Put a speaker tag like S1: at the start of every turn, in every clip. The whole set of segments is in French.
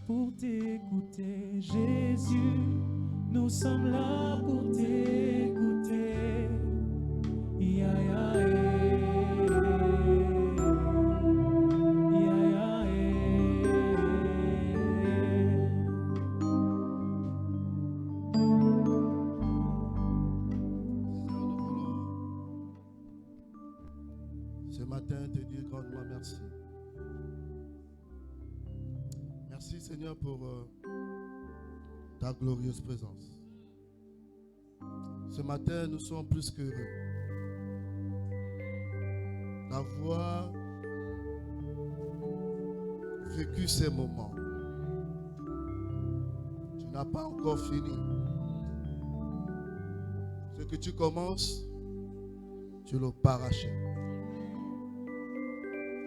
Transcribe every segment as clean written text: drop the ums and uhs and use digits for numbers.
S1: pour t'écouter. Jésus, nous sommes là pour t'écouter. Ya, ya,
S2: ce matin, te dire grandement merci. Merci Seigneur pour ta glorieuse présence. Ce matin, nous sommes plus qu'heureux d'avoir vécu ces moments. Tu n'as pas encore fini. Ce que tu commences, tu le parachèves.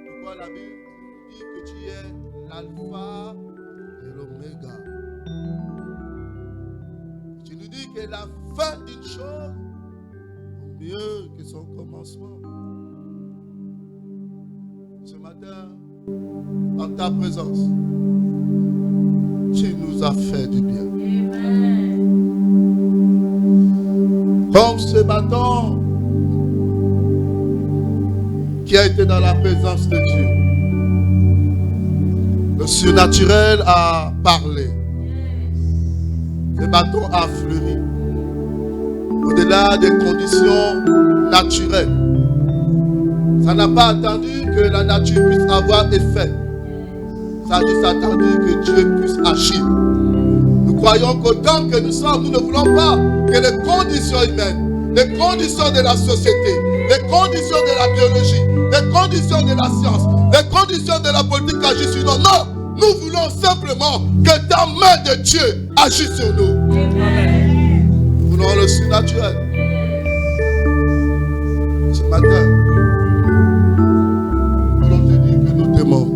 S2: Pourquoi la Bible dit que tu es l'alpha et l'oméga. Tu nous dis que la fin d'une chose est mieux que son commencement. Ce matin, en ta présence, tu nous as fait du bien. Amen. Comme ce bâton qui a été dans la présence de Dieu. Le surnaturel a parlé. Ce bâton a fleuri. Au-delà des conditions naturelles. Ça n'a pas attendu que la nature puisse avoir effet. Ça a juste attendu que Dieu puisse agir. Nous croyons qu'autant que nous sommes, nous ne voulons pas que les conditions humaines, les conditions de la société, les conditions de la biologie, les conditions de la science, les conditions de la politique agissent sur nous. Non, nous voulons simplement que ta main de Dieu agisse sur nous. Amen. Nous voulons le surnaturel. Ce matin, nous voulons te dire que nous t'aimons.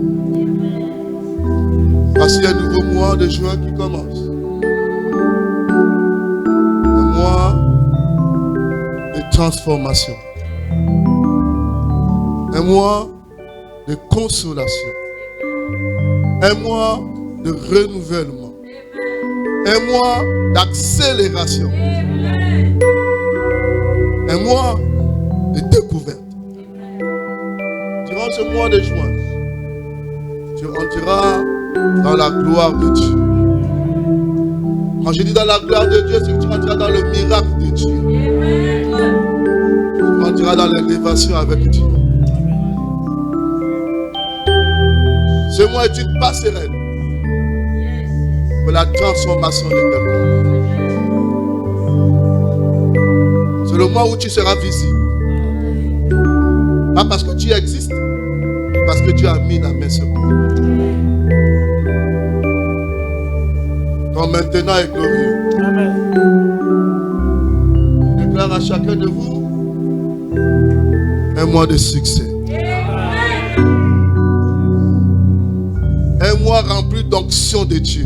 S2: Parce qu'il y a un nouveau mois de juin qui commence. Un mois de transformation. Un mois de consolation. Un mois de renouvellement. Un mois d'accélération. Un mois de découverte. Durant ce mois de juin, tu rentreras dans la gloire de Dieu. Quand je dis dans la gloire de Dieu, c'est que tu rentreras dans le miracle de Dieu. Tu rentreras dans l'élévation avec Dieu. Ce mois est une passerelle pour la transformation de quelqu'un. C'est le mois où tu seras visible. Pas parce que tu existes, mais parce que Dieu a mis la main sur toi. Ton maintenant est glorieux. Amen. Je déclare à chacun de vous un mois de succès. Un mois rempli d'onction de Dieu.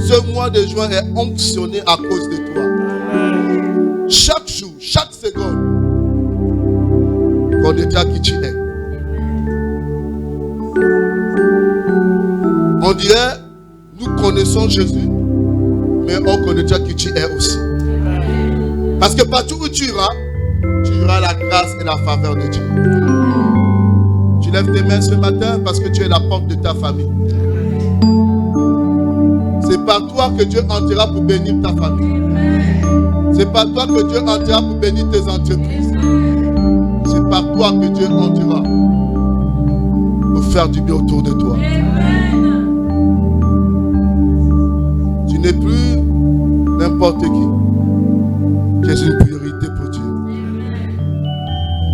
S2: Ce mois de juin est onctionné à cause de toi. Chaque jour, chaque seconde, qu'on déclare qui tu es. On dirait, nous connaissons Jésus, mais on connaît déjà qui tu es aussi. Parce que partout où tu auras la grâce et la faveur de Dieu. Tu lèves tes mains ce matin parce que tu es la porte de ta famille. C'est par toi que Dieu entrera pour bénir ta famille. C'est par toi que Dieu entrera pour bénir tes entreprises. C'est par toi que Dieu entrera pour faire du bien autour de toi. Tu n'es plus n'importe qui. Tu es une priorité pour Dieu.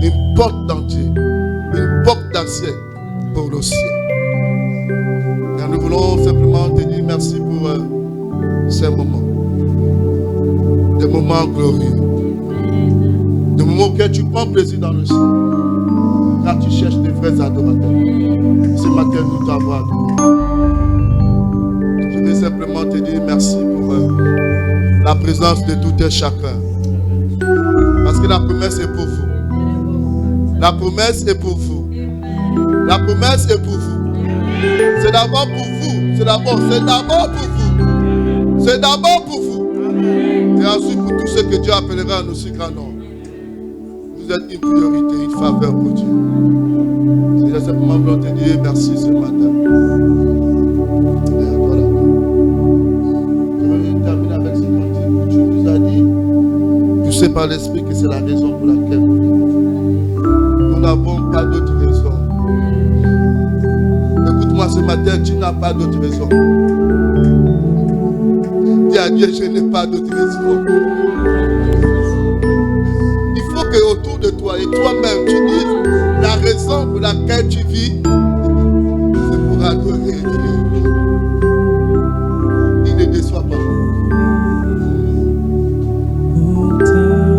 S2: Une porte d'entrée, une porte d'accès pour le ciel. Et nous voulons simplement te dire merci pour ces moments. Des moments glorieux. Des moments auxquels tu prends plaisir dans le ciel. Car tu cherches des vrais adorateurs. Ce matin, nous t'avons adoré. Je vais simplement te dire merci pour la présence de tout un chacun. Parce que la promesse est pour vous. La promesse est pour vous. La promesse est pour vous. C'est d'abord pour vous. C'est d'abord pour vous. C'est d'abord pour vous. Et ensuite pour tous ceux que Dieu appellera un aussi grand nom. Vous êtes une priorité, une faveur pour Dieu. C'est simplement pour te dire merci ce matin. Et à toi la gloire. Je vais terminer avec ce cantique. Tu nous as dit, poussé par l'Esprit, que c'est la raison pour laquelle nous n'avons pas d'autre raison. Écoute-moi ce matin, tu n'as pas d'autre raison. Dis à Dieu, je n'ai pas d'autre raison. Il faut que autour de toi et toi-même, tu dises la raison pour laquelle tu vis, c'est pour adorer Dieu. Il ne déçoit pas.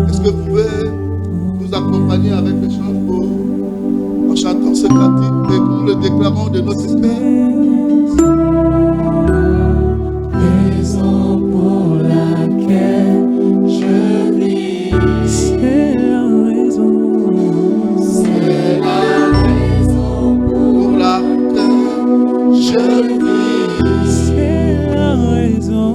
S2: Est-ce que vous pouvez nous accompagner avec les chants en chantant ce cantique et nous le déclarons de notre esprit?
S1: Raison pour laquelle je vis, c'est la raison. C'est la raison pour laquelle je vis. C'est la raison.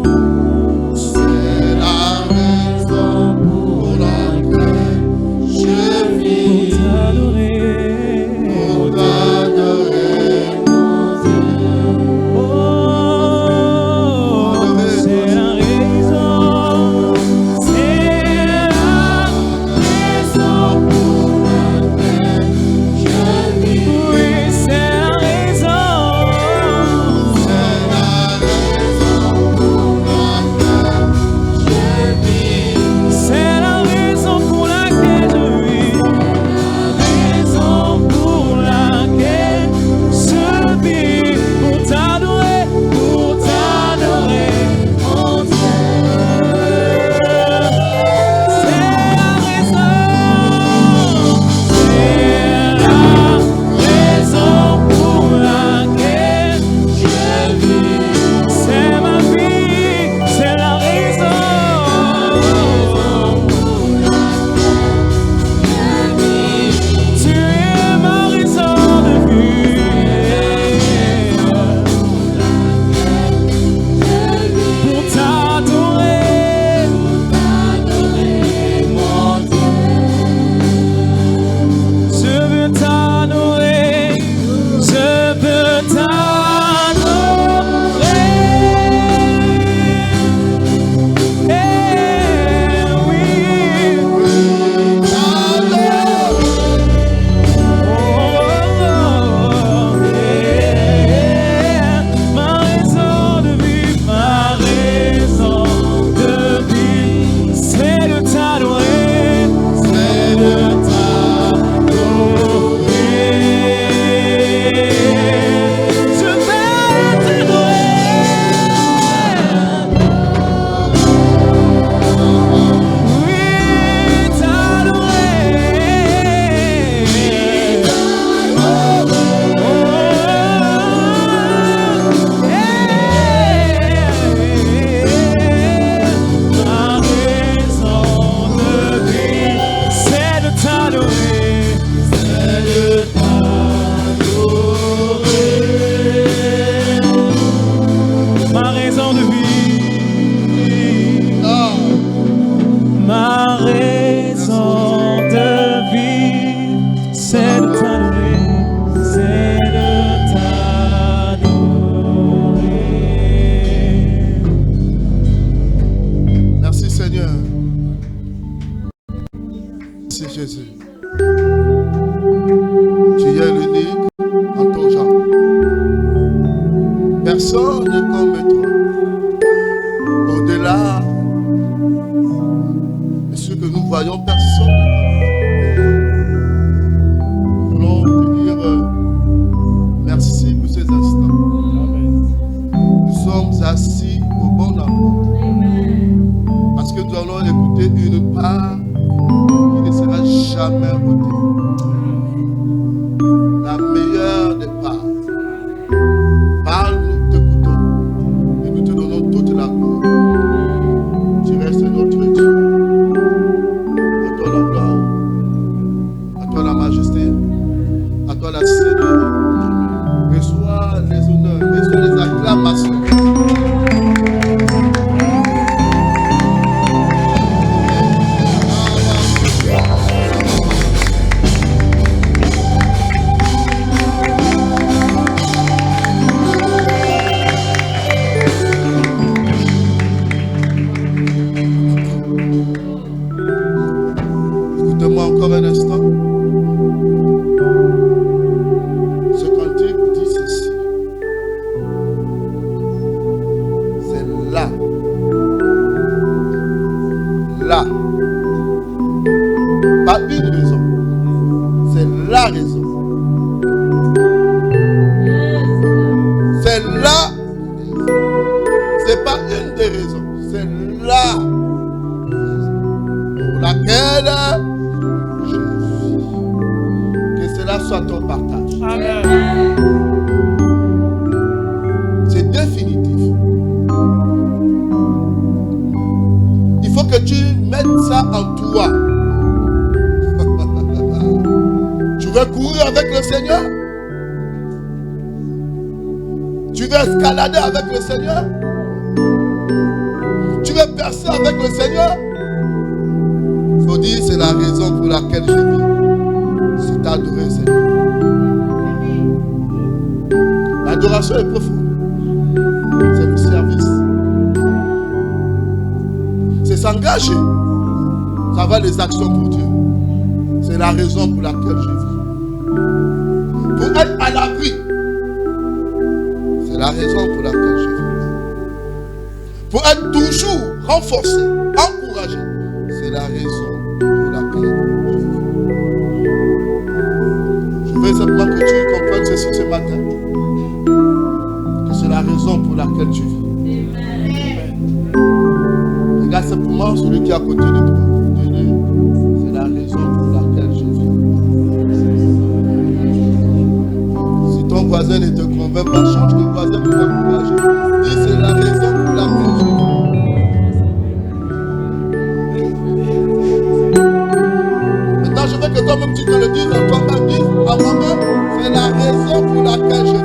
S1: C'est la raison pour laquelle je vis. Pour t'adorer, mon Dieu.
S2: Personne n'est comme toi. Au-delà de ce que nous voyons, personne n'est comme toi. Nous voulons te dire merci pour ces instants. Nous sommes assis au bon endroit. Parce que nous allons écouter une part qui ne sera jamais ôtée. La meilleure des parts. Parle-nous, t'écoutons. Et nous te donnons toute la gloire. Tu restes notre Dieu. À toi la gloire. À toi la majesté. À toi la Seigneur. Reçois les laquelle je vis. Que cela soit ton partage.
S1: Amen.
S2: C'est définitif. Il faut que tu mettes ça en toi. Tu veux courir avec le Seigneur? Tu veux escalader avec le Seigneur? Tu veux percer avec le Seigneur? Il faut dire, c'est la raison pour laquelle je vis. C'est adorer le Seigneur. L'adoration est profonde. C'est le service. C'est s'engager. Ça va les actions pour Dieu. C'est la raison pour laquelle je vis. Pour être à l'abri. C'est la raison pour laquelle je vis. Pour être toujours renforcé, encouragé. C'est la raison pour laquelle je vis. Je veux simplement que tu comprennes ceci ce matin. Que c'est la raison pour laquelle tu vis. Regarde simplement celui qui est à côté de toi. Dis-lui, c'est la raison pour laquelle je vis. Si ton voisin ne te convainc pas, change de voisin pour t'encourager. Dis, c'est la raison pour laquelle je vis. Maintenant, je veux que toi-même tu te le dises en toi-même. Dis à moi-même, c'est la raison pour laquelle je vis.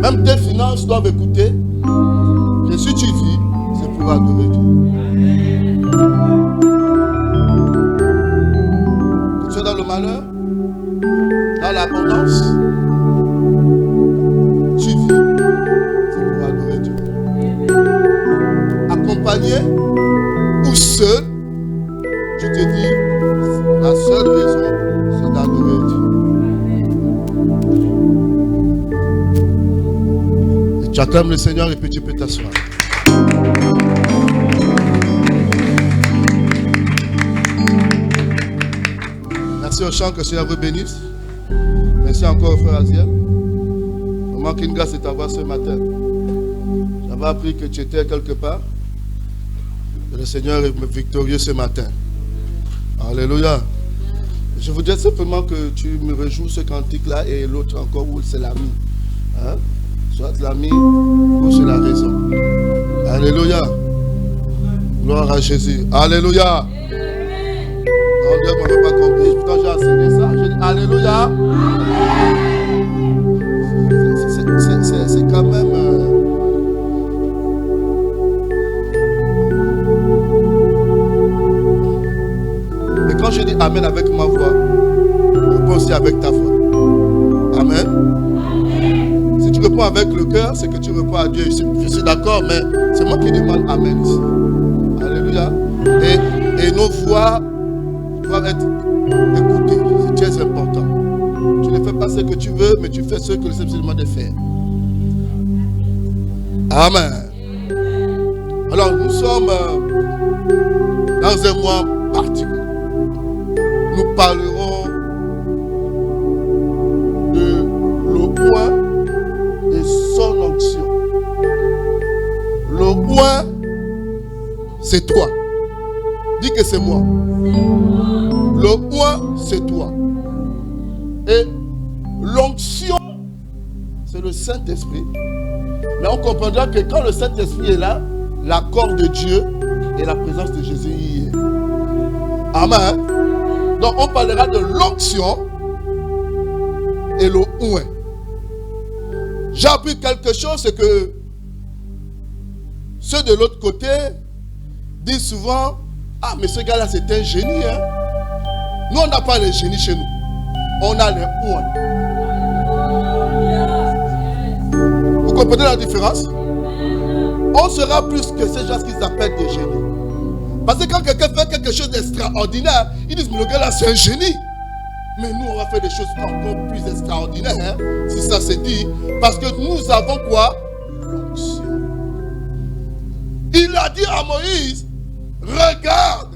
S2: Même tes finances doivent écouter que si tu vis, c'est pour adorer Dieu. Que tu es dans le malheur, dans l'abondance, tu vis, c'est pour adorer Dieu. Accompagné ou seul, tu te dis, la seule raison, c'est d'adorer Dieu. Tu acclames le Seigneur et puis tu peux t'asseoir. Merci au chant, que le Seigneur vous bénisse. Merci encore au frère Aziel. Vraiment qu'une grâce de t'avoir ce matin. J'avais appris que tu étais quelque part. Et le Seigneur est victorieux ce matin. Alléluia. Je voudrais simplement que tu me rejoues ce cantique-là et l'autre encore où c'est l'ami. Hein? Soit l'ami ou c'est la raison. Alléluia. Gloire à Jésus. Alléluia. Non, Dieu ne m'avait pas compris. Pourtant, j'ai enseigné ça. J'ai dit Alléluia. C'est quand même. Et quand je dis Amen avec ma voix, je peux aussi avec ta voix. Amen. Si tu réponds avec le cœur, c'est que tu réponds à Dieu. Je suis d'accord, mais c'est moi qui demande Amen ici. Alléluia. Et nos voix doivent être écoutées. C'est très important. Tu ne fais pas ce que tu veux, mais tu fais ce que le Seigneur demande de faire. Amen. Alors, nous sommes dans un mois particulier. Nous parlerons de l'eau et son onction. Le point, c'est toi. Dis que c'est moi. Le point, c'est toi. Et l'onction, c'est le Saint-Esprit. Mais on comprendra que quand le Saint-Esprit est là, l'accord de Dieu et la présence de Jésus y est. Amen. Donc on parlera de l'onction et le ouin. J'ai appris quelque chose, c'est que ceux de l'autre côté disent souvent, ah mais ce gars-là c'est un génie. Hein? Nous on n'a pas les génies chez nous. On a les ouins. Vous comprenez la différence? On sera plus que ces gens qu'ils appellent des génies. Parce que quand quelqu'un fait quelque chose d'extraordinaire, ils disent, mais le gars-là, c'est un génie. Mais nous, on va faire des choses encore plus extraordinaires, hein, si ça se dit. Parce que nous avons quoi? L'onction. Il a dit à Moïse, regarde.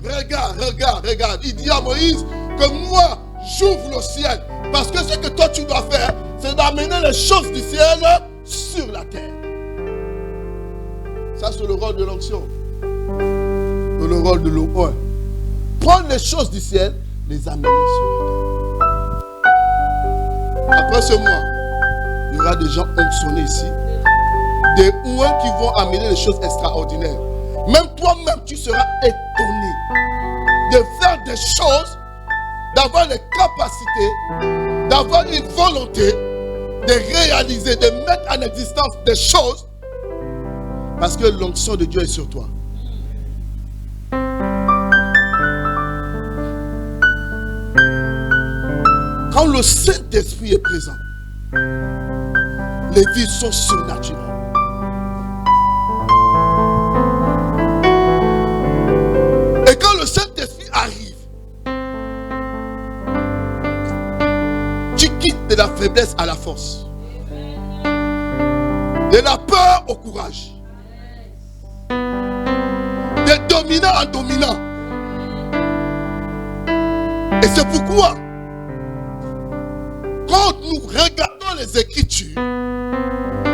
S2: Il dit à Moïse que moi, j'ouvre le ciel. Parce que ce que toi, tu dois faire, amener les choses du ciel sur la terre. Ça, c'est le rôle de l'onction. C'est le rôle de l'eau. Prendre les choses du ciel, les amener sur la terre. Après ce mois, il y aura des gens onctionnés ici. Des ouins qui vont amener des choses extraordinaires. Même toi-même, tu seras étonné de faire des choses, d'avoir les capacités, d'avoir une volonté de réaliser, de mettre en existence des choses parce que l'onction de Dieu est sur toi. Quand le Saint-Esprit est présent, les vies sont surnaturelles. Et quand le Saint-Esprit arrive, tu quittes de la faiblesse à la force, de la peur au courage, de dominant en dominant. Et c'est pourquoi, quand nous regardons les Écritures,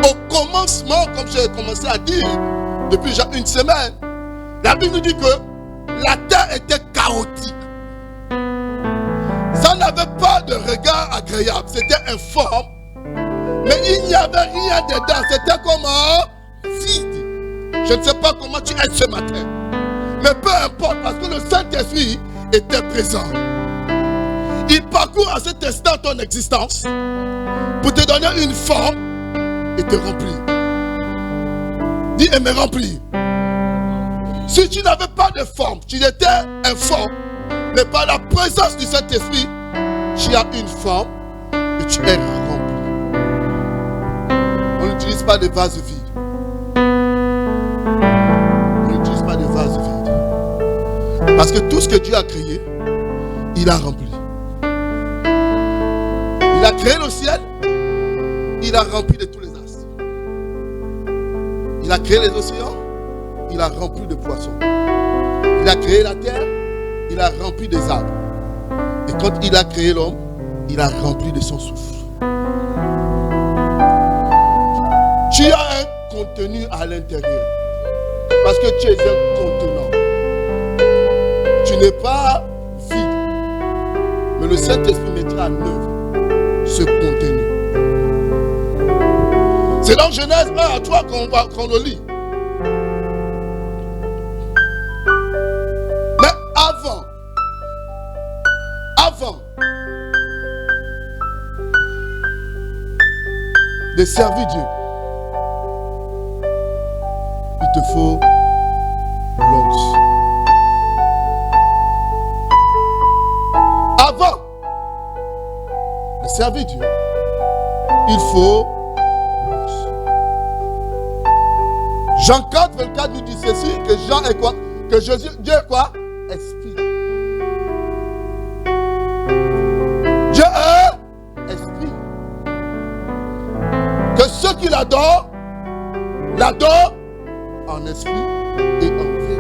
S2: au commencement, comme j'ai commencé à dire depuis déjà une semaine, la Bible nous dit que la terre était chaotique. Ça n'avait pas de regard agréable, c'était informe, mais il n'y avait rien dedans, c'était comme un vide. Je ne sais pas comment tu es ce matin, mais peu importe, parce que le Saint-Esprit était présent. Il parcourt à cet instant ton existence pour te donner une forme et te remplir. Dis et me remplir. Si tu n'avais pas de forme, tu étais informe, mais par la présence du Saint-Esprit, tu as une forme et tu es rempli. On n'utilise pas des vases vides. On n'utilise pas des vases vides. Parce que tout ce que Dieu a créé, il a rempli. Il a créé le ciel, il a rempli de tous les astres. Il a créé les océans, il a rempli de poissons. Il a créé la terre, il a rempli des arbres. Et quand il a créé l'homme, il a rempli de son souffle. Tu as un contenu à l'intérieur. Parce que tu es un contenant. Tu n'es pas vide. Mais le Saint-Esprit mettra en œuvre ce contenu. C'est dans Genèse 1 à 3 qu'on le lit. Mais avant de servir Dieu, il te faut l'onction. Avant de servir Dieu, il faut l'onction. Jean 4, 24 nous dit ceci, que Jean est quoi? Que Jésus, Dieu est quoi? Esprit. Dieu est esprit. Que ceux qui l'adorent en esprit et en vérité.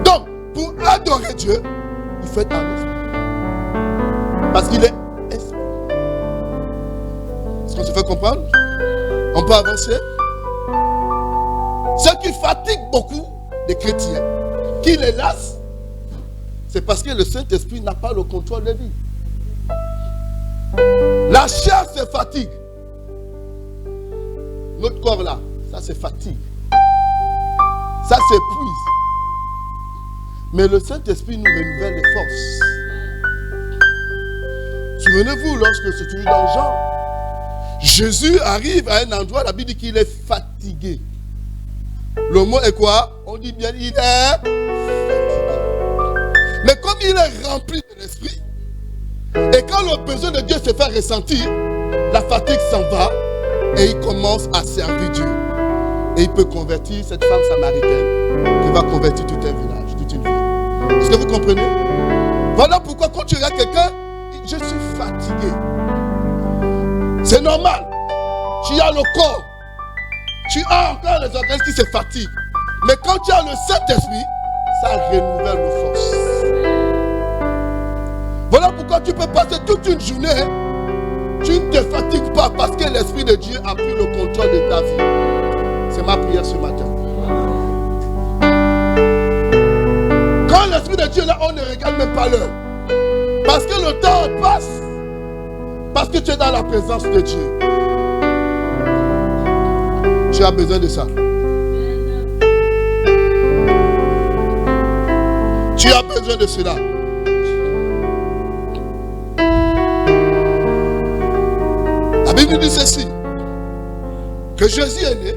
S2: Donc, pour adorer Dieu, il faut être en esprit. Parce qu'il est esprit. Est-ce qu'on se fait comprendre? On peut avancer? Ce qui fatigue beaucoup des chrétiens, qui les lassent, c'est parce que le Saint-Esprit n'a pas le contrôle de vie. La chair se fatigue. Notre corps là, ça se fatigue. Ça s'épuise. Mais le Saint-Esprit nous renouvelle les forces. Souvenez-vous, lorsque c'était dans Jean, Jésus arrive à un endroit, la Bible dit qu'il est fatigué. Le mot est quoi? On dit bien, il est fatigué. Mais comme il est rempli de l'Esprit, et quand le besoin de Dieu se fait ressentir, la fatigue s'en va et il commence à servir Dieu. Et il peut convertir cette femme samaritaine qui va convertir tout un village, toute une ville. Est-ce que vous comprenez? Voilà pourquoi quand tu regardes quelqu'un, je suis fatigué. C'est normal. Tu as le corps. Tu as encore les organes qui se fatiguent. Mais quand tu as le Saint-Esprit, ça renouvelle nos forces. Voilà pourquoi tu peux passer toute une journée Tu ne te fatigues pas parce que l'Esprit de Dieu a pris le contrôle de ta vie. C'est ma prière ce matin. Quand l'Esprit de Dieu est là, on ne regarde même pas l'heure. Parce que le temps passe. Parce que tu es dans la présence de Dieu. Tu as besoin de ça. Tu as besoin de cela. La Bible dit ceci, que Jésus est né,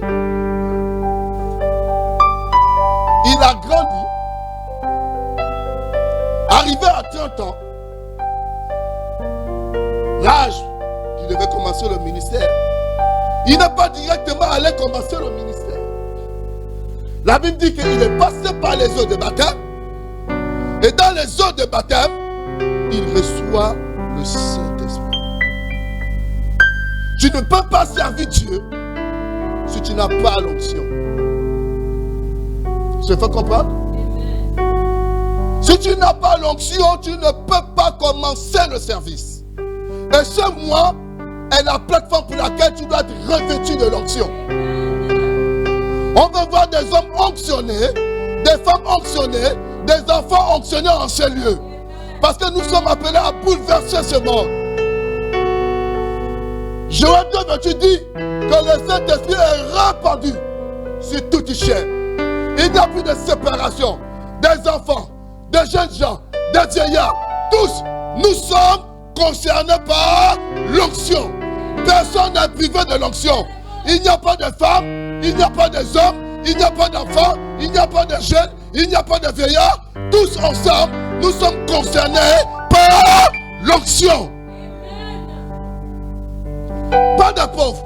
S2: il a grandi, arrivé à 30 ans, l'âge qui devait commencer le ministère, il n'est pas directement allé commencer le ministère. La Bible dit qu'il est passé par les eaux de baptême, et dans les eaux de baptême, il reçoit le Saint-Esprit. Tu ne peux pas servir Dieu si tu n'as pas l'onction. Je fais comprendre? Si tu n'as pas l'onction, tu ne peux pas commencer le service. Et ce mois est la plateforme pour laquelle tu dois être revêtu de l'onction. On veut voir des hommes onctionnés, des femmes onctionnées, des enfants onctionnés en ce lieu. Parce que nous sommes appelés à bouleverser ce monde. Joël 2, dit que le Saint-Esprit est répandu sur toute chair. Il n'y a plus de séparation. Des enfants, des jeunes gens, des vieillards. Tous, nous sommes concernés par l'onction. Personne n'est privé de l'onction. Il n'y a pas de femmes, il n'y a pas des hommes, il n'y a pas d'enfants, il n'y a pas de jeunes, il n'y a pas de vieillards. Tous ensemble, nous sommes concernés par l'onction. Pas de pauvres,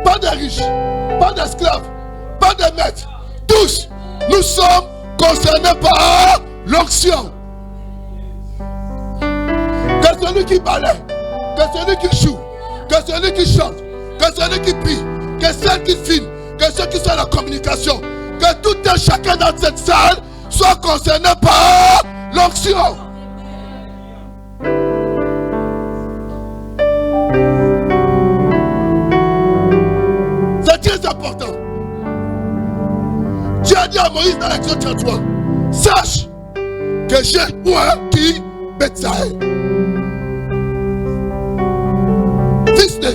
S2: pas de riches, pas d'esclaves, pas de maîtres. Tous, nous sommes concernés par l'onction. Que celui qui balaie, que celui qui joue, que celui qui chante, que celui qui prie, que celle qui filme, que ceux qui sont dans la communication, que tout un chacun dans cette salle soit concerné par l'onction. C'est très important. Dieu a dit à Moïse dans l'Exode 33, sache que j'ai qui Bethsaï, fils de.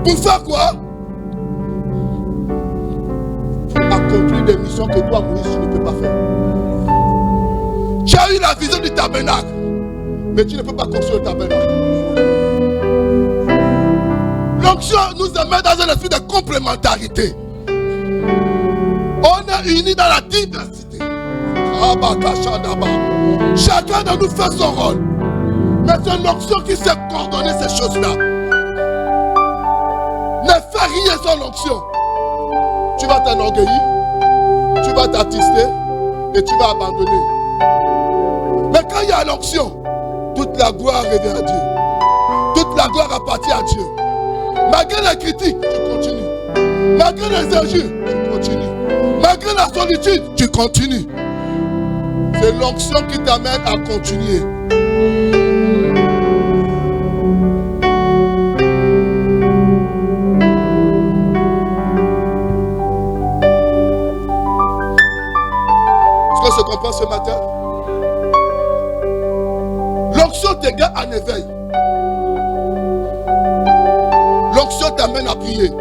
S2: Pour faire quoi? Pour accomplir des missions que toi, Moïse, tu ne peux pas faire. Tu as eu la vision du tabernacle, mais tu ne peux pas construire le tabernacle. L'onction nous amène dans un esprit de complémentarité. On est unis dans la diversité. Chacun de nous fait son rôle. Mais c'est l'onction qui sait coordonner ces choses-là. Ne fais rien sans l'onction. Tu vas t'enorgueillir, tu vas t'attister et tu vas abandonner. Mais quand il y a l'onction, toute la gloire revient à Dieu. Toute la gloire appartient à Dieu. Malgré les critiques, tu continues. Malgré les injures, tu continues. Malgré la solitude, tu continues. C'est l'onction qui t'amène à continuer. Est-ce qu'on se comprend ce matin? L'onction t'égare en éveil. L'onction t'amène à prier.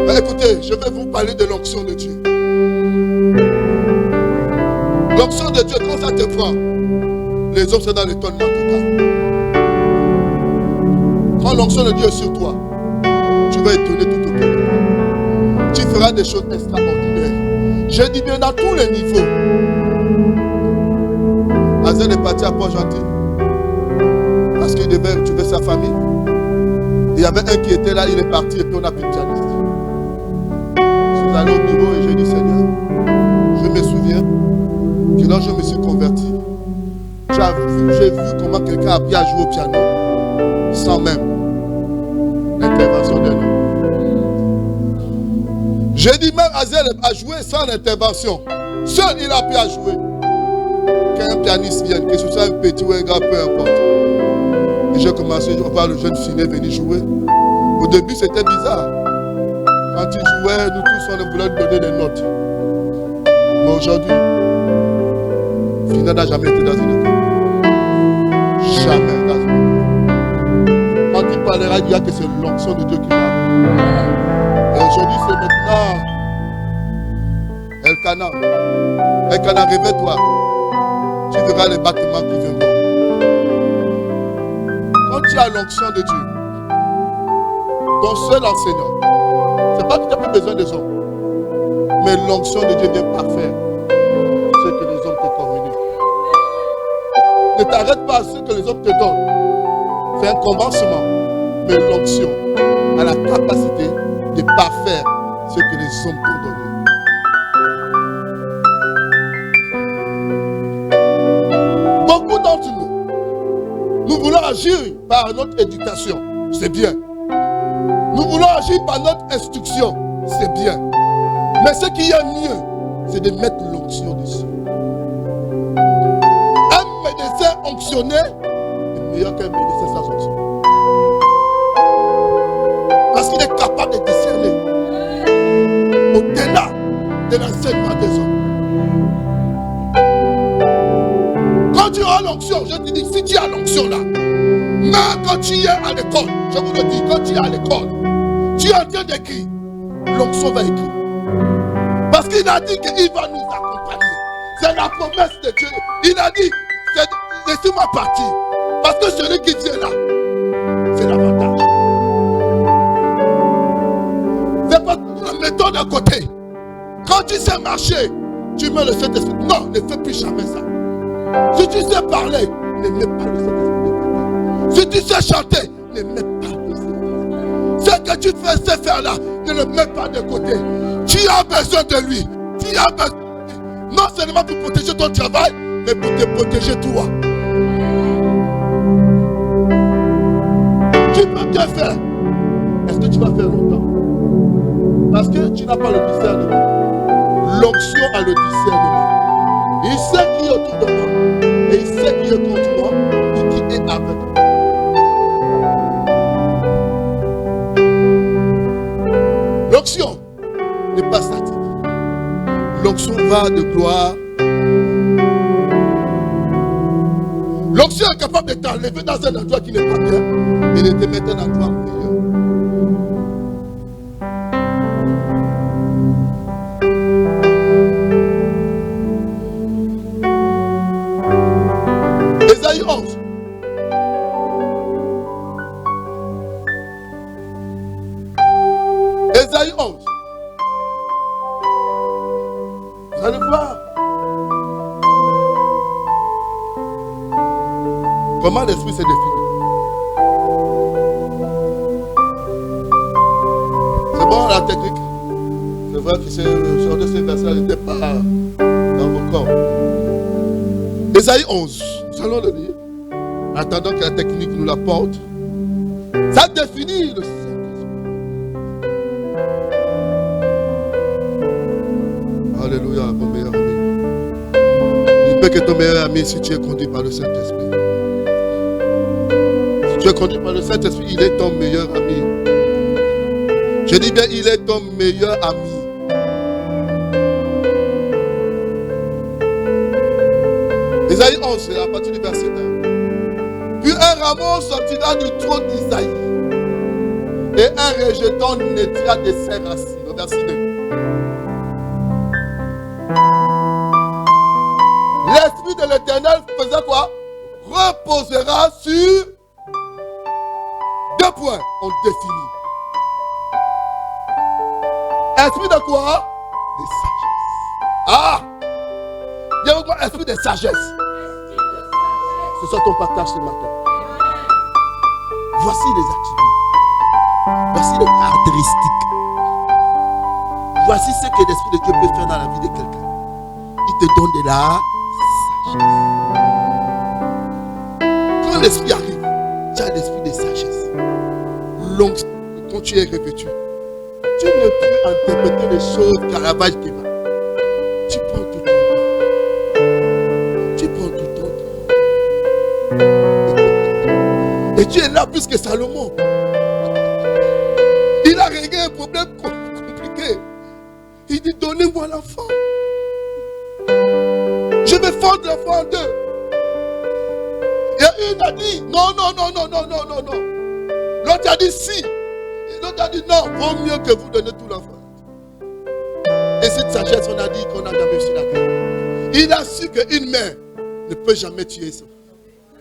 S2: Mais écoutez, je vais vous parler de l'onction de Dieu. L'onction de Dieu, quand ça te prend, les hommes sont dans l'étonnement total. Quand l'onction de Dieu est sur toi, tu vas étonner tout autour de toi. Tu feras des choses extraordinaires. Je dis bien dans tous les niveaux. Azel est parti à Port-Gentil parce qu'il devait tuer sa famille. Il y avait un qui était là, il est parti et puis on a plus de pianiste. Je suis allé au bureau et j'ai dit Seigneur, je me souviens que lorsque je me suis converti, j'ai vu comment quelqu'un a appris à jouer au piano sans même l'intervention d'un homme. J'ai dit même Azel a joué sans l'intervention. Seul il a appris à jouer. qu'un pianiste vienne, que ce soit un petit ou un gars, peu importe. Et j'ai commencé, je vois le jeune Finet venir jouer. Au début, c'était bizarre. Quand il jouait, nous tous, on voulait lui donner des notes. Mais aujourd'hui, Finet n'a jamais été dans une école. Jamais dans une école. Quand il parlera, il dira que c'est l'onction de Dieu qui parle. Et aujourd'hui, c'est maintenant Elkana. Elkana, réveille-toi. Tu verras les bâtiments qui viendront. Quand tu as l'onction de Dieu, ton seul enseignant, c'est pas que tu n'as plus besoin des hommes, mais l'onction de Dieu vient parfaire ce que les hommes te communiquent. Ne t'arrête pas à ce que les hommes te donnent. Fais un commencement, mais l'onction a la capacité de parfaire ce que les hommes t'ont donné. Beaucoup d'entre nous voulons agir par notre éducation, c'est bien. Nous voulons agir par notre instruction, c'est bien. Mais ce qui est mieux, c'est de mettre l'onction dessus. Un médecin onctionné est meilleur qu'un médecin sans onction. Parce qu'il est capable de discerner au-delà de l'enseignement des hommes. Quand tu as l'onction, je te dis, si tu as l'onction là, même quand tu es à l'école, je vous le dis, quand tu es à l'école, tu es en train d'écrire, l'onction va écrire. Parce qu'il a dit qu'il va nous accompagner. C'est la promesse de Dieu. Il a dit, laissez-moi partir. Parce que celui qui vient là, c'est l'avantage. C'est pas en mettant d'un côté. Quand tu sais marcher, tu mets le Saint-Esprit. Non, ne fais plus jamais ça. Si tu sais parler, ne mets pas le Saint-Esprit. Si tu sais chanter, ne mets pas le Saint-Esprit. Ce que tu sais faire là, ne le mets pas de côté. Tu as besoin de lui. Tu as besoin de lui. Non seulement pour protéger ton travail, mais pour te protéger toi. Tu peux bien faire. Est-ce que tu vas faire longtemps? Parce que tu n'as pas le discernement. L'onction a le discernement. Il sait qui est autour de moi. Et il sait qui est contre moi. Et qui est avec moi. L'onction n'est pas statique. L'onction va de gloire. L'onction est capable de t'enlever dans un endroit qui n'est pas bien et de te mettre dans un endroit meilleur. Ésaïe 11. Ésaïe 11. Vous allez voir comment l'esprit s'est défini. C'est bon la technique. C'est vrai que ce verset n'était pas dans vos corps. Ésaïe 11. Nous allons le lire. Attendant que la technique nous l'apporte. Ça définit le Saint-Esprit. Alléluia, mon meilleur ami. Il peut que ton meilleur ami si tu es conduit par le Saint-Esprit. Si tu es conduit par le Saint-Esprit, il est ton meilleur ami. Je dis bien, il est ton meilleur ami. Ésaïe 11, c'est à partir du verset 1. Puis un rameau sortira du trône d'Isaïe, et un rejeton naîtra de ses racines. Au verset 2. L'esprit de l'Éternel faisait quoi? Reposera sur deux points. On définit. Esprit de quoi? De sagesse. Ah! Il y a encore esprit de sagesse. Ce soit ton partage ce matin. Voici les attributs. Voici les caractéristiques. Voici ce que l'esprit de Dieu peut faire dans la vie de quelqu'un. Il te donne de la sagesse. Quand l'esprit arrive, tu as l'esprit de sagesse. L'onction, quand tu es revêtu, tu ne peux interpréter les choses Caravage qui va. Tu prends tout ton temps. Tu prends Dieu est là plus que Salomon. Il a réglé un problème compliqué. Il dit, donnez-moi l'enfant. Je vais fondre l'enfant en deux. Et une a dit, non. L'autre a dit, si. Et l'autre a dit, non, vaut mieux que vous donnez tout l'enfant. Et cette sagesse, on a dit qu'on n'a jamais su la terre. Il a su qu'une mère ne peut jamais tuer son.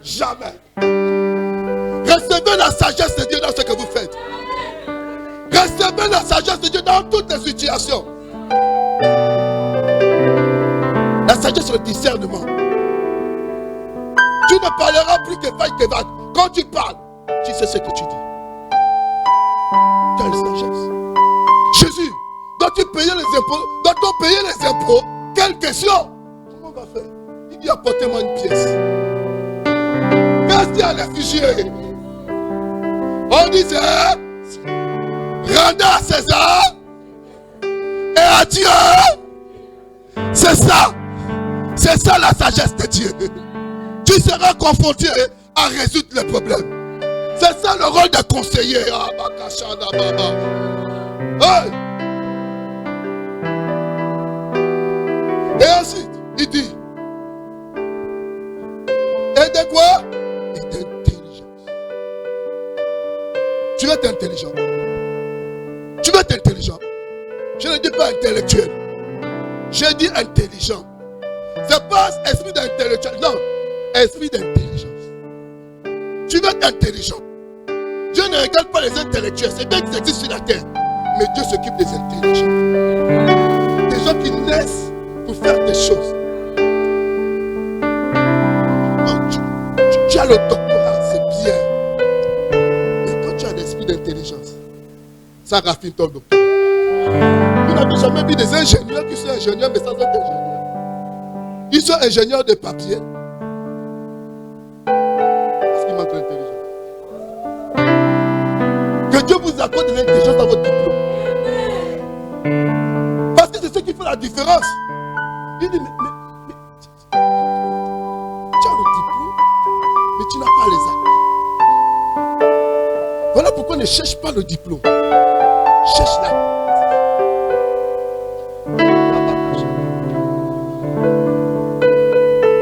S2: Jamais. Recevez la sagesse de Dieu dans ce que vous faites. Recevez la sagesse de Dieu dans toutes les situations. La sagesse sur le discernement. Tu ne parleras plus que vaille que vague. Quand tu parles, tu sais ce que tu dis. Tu as une sagesse. Jésus, dois-tu payer les impôts? Doit-on payer les impôts? Quelle question? Comment on va faire? Il dit, apportez-moi une pièce. Qu'est-ce qu'il y a à réfugié? On disait, rendez à César et à Dieu. C'est ça. C'est ça la sagesse de Dieu. Tu seras confronté à résoudre les problèmes. C'est ça le rôle de conseiller. Hey. Et ensuite, il dit, et de quoi? Et d'intelligence. Tu veux être intelligent. Tu veux être intelligent. Je ne dis pas intellectuel. Je dis intelligent. C'est pas esprit d'intellectuel. Non. Esprit d'intelligence. Tu veux être intelligent. Dieu ne regarde pas les intellectuels. C'est bien qu'ils existent sur la terre. Mais Dieu s'occupe des intelligents. Des gens qui naissent pour faire des choses. Tu as le doctorat, c'est bien. Mais quand tu as l'esprit d'intelligence, ça raffine ton doctorat. Vous n'avez jamais vu des ingénieurs qui sont ingénieurs, mais sans être ingénieurs. Ils sont ingénieurs de papier. Parce qu'il manque l'intelligence. Que Dieu vous accorde de l'intelligence dans votre diplôme. Parce que c'est ce qui fait la différence. Il dit, mais tu as le diplôme, mais tu n'as pas les acquis. Voilà pourquoi ne cherche pas le diplôme. Cherche-la.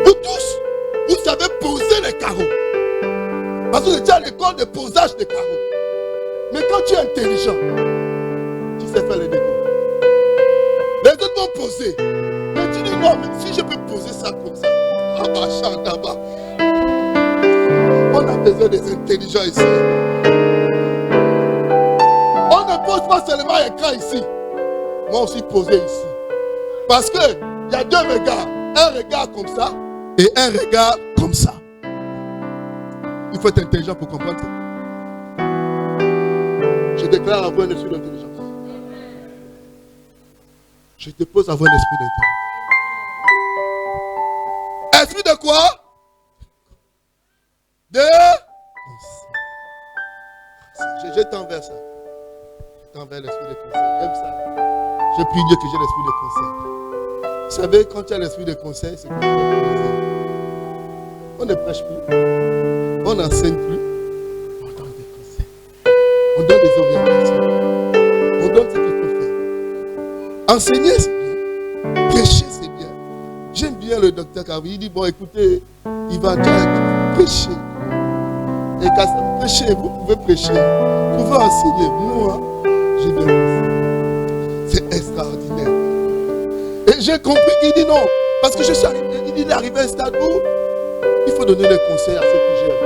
S2: Vous tous, vous savez poser les carreaux. Parce que vous étiez à l'école de posage des carreaux. Mais quand tu es intelligent, tu sais faire les décors. Les autres vont poser. Mais tu dis non, mais si je peux poser ça comme ça. On a besoin des intelligents ici. On ne pose pas seulement un écran ici. Moi aussi poser ici. Parce que il y a deux regards. Un regard comme ça et un regard comme ça. Il faut être intelligent pour comprendre ça. Je déclare avoir un esprit d'intelligence. Je dépose avoir un esprit d'intelligence. Esprit de quoi? De conseil. Je t'envers ça. Je t'envers l'esprit de conseil. J'aime ça. Je prie Dieu que j'ai l'esprit de conseil. Vous savez, quand tu as l'esprit de conseil, c'est comme ça. On ne prêche plus. On n'enseigne plus. On donne des conseils. On donne des orientations. On donne ce qu'il faut faire. Enseigner, c'est bien. Prêcher, c'est bien. J'aime bien le docteur Kavi. Il dit, bon, écoutez, il va prêcher. Et quand ça prêcher, vous pouvez prêcher. Vous pouvez enseigner. Moi, j'ai bien compris. C'est extraordinaire. Et j'ai compris qu'il dit non. Parce que je suis arrivé, il est arrivé à un stade où il faut donner des conseils à ceux qui gèrent.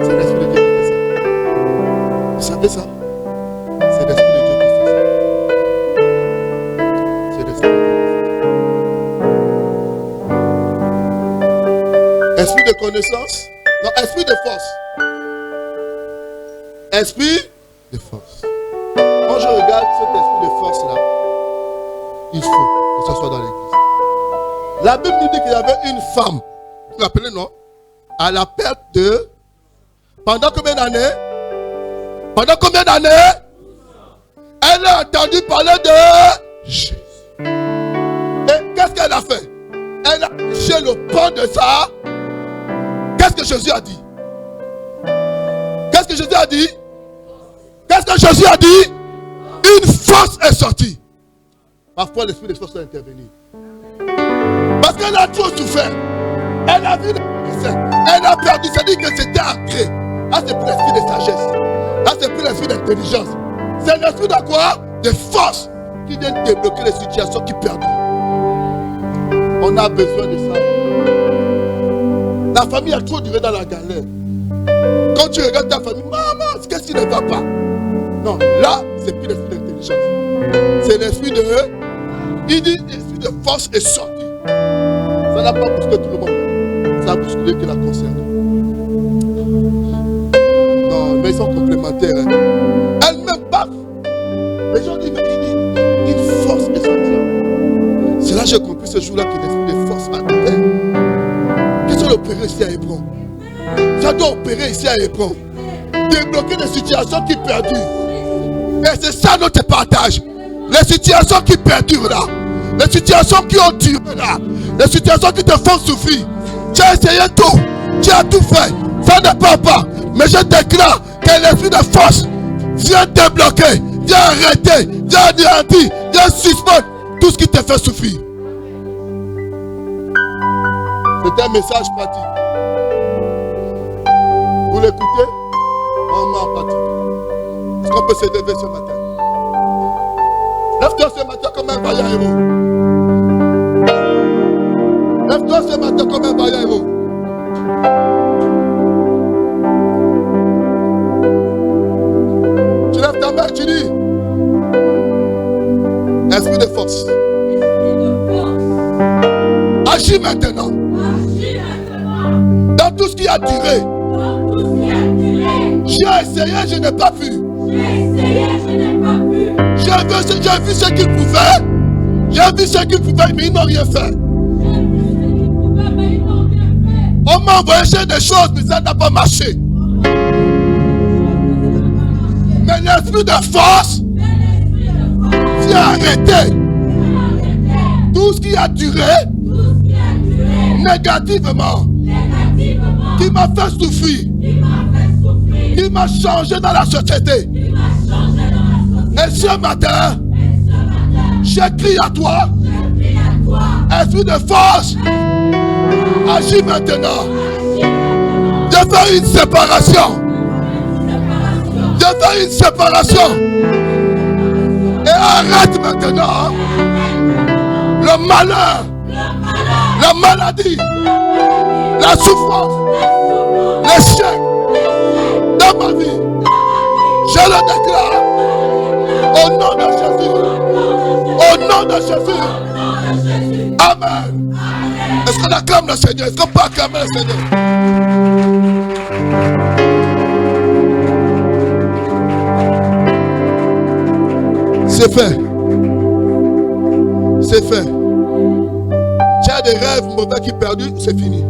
S2: C'est l'esprit de Dieu qui fait ça. Vous savez ça? C'est l'esprit de Dieu qui fait ça. C'est l'esprit de Dieu. Esprit de connaissance. Non, esprit de force. Esprit de force. Quand je regarde cet esprit de force là, il faut que ça soit dans l'église. La Bible nous dit qu'il y avait une femme, vous vous rappelez, non? À la perte de... Pendant combien d'années? Pendant combien d'années? Elle a entendu parler de Jésus. Et qu'est-ce qu'elle a fait? Elle a touché le pan de sa que Jésus a dit? Qu'est-ce que Jésus a dit? Qu'est-ce que Jésus a dit? Une force est sortie. Parfois, l'esprit de force doit intervenir. Parce qu'elle a trop souffert. Elle a vu elle a perdu. Ça dit que c'était ancré. Ah, c'est plus l'esprit de sagesse. Ah, c'est plus l'esprit d'intelligence. C'est l'esprit de quoi? De force qui vient débloquer les situations qui perdent. On a besoin de ça. La famille a trop duré dans la galère. Quand tu regardes ta famille, maman, qu'est-ce qui ne va pas? Non, là, c'est plus l'esprit d'intelligence. C'est l'esprit de... Il dit l'esprit de force est sorti. Ça n'a pas bousculé tout le monde. Ça a bousculé que la concerne. Non, mais ils sont complémentaires. Hein. Elle-même baffe. Les gens disent, mais il dit, une force est sortie. C'est là que j'ai compris ce jour-là que l'esprit de force a terre. Qu'est-ce qu'on opérer ici à Hébron? Ça doit opérer ici à Hébron. Débloquer des situations qui perdurent. Et c'est ça notre partage. Les situations qui perdurent là. Les situations qui ont duré là. Les situations qui te font souffrir. Tu as essayé tout. Tu as tout fait. Ça ne part pas. Mais je déclare que l'esprit de force vient débloquer, vient arrêter, vient anéantir, vient suspendre tout ce qui te fait souffrir. C'est un message pratique. Vous l'écoutez? On met en pratique. Est-ce qu'on peut se lever ce matin? Lève-toi ce matin comme un vaillant héros. Lève-toi ce matin comme un vaillant héros. Tu lèves ta main et tu dis, esprit de force. Agis maintenant. Dans tout ce qui a duré. J'ai essayé, je n'ai pas pu. J'ai vu ce qu'ils pouvaient. J'ai vu ce qu'ils pouvaient, mais ils n'ont rien fait. On m'a envoyé chez des choses, mais ça n'a pas marché. Mais l'esprit de force vient arrêter tout ce qui a duré négativement, qui m'a fait souffrir, qui m'a changé dans la société. Et ce matin, j'écris à toi, esprit de force, agis maintenant. Je fais une séparation. Je fais une séparation. Et arrête maintenant le malheur, la maladie, la souffrance, l'échec dans ma vie. Je le déclare au nom de Jésus. Au nom de Jésus. Amen. Est-ce qu'on acclame le Seigneur? Est-ce qu'on peut acclamer le Seigneur? C'est fait. C'est fait. Tu as des rêves mauvais qui perdus, c'est fini.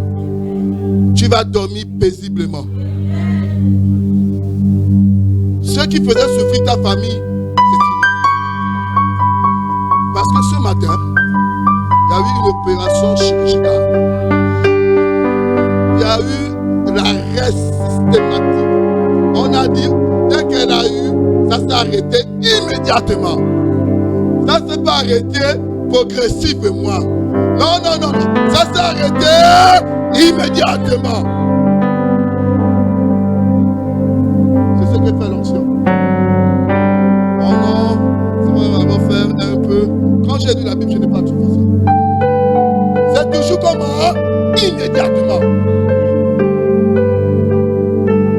S2: Tu vas dormir paisiblement. Ceux qui faisaient souffrir ta famille, c'est fini. Parce que ce matin, il y a eu une opération chirurgicale. Il y a eu l'arrêt systématique. On a dit, dès qu'elle a eu, ça s'est arrêté immédiatement. Ça ne s'est pas arrêté progressivement. Non, non, non, non. Ça s'est arrêté immédiatement. C'est ce que fait l'onction. Oh non, ça va faire un peu. Quand j'ai lu la Bible, je n'ai pas tout fait ça. C'est toujours comment? Immédiatement.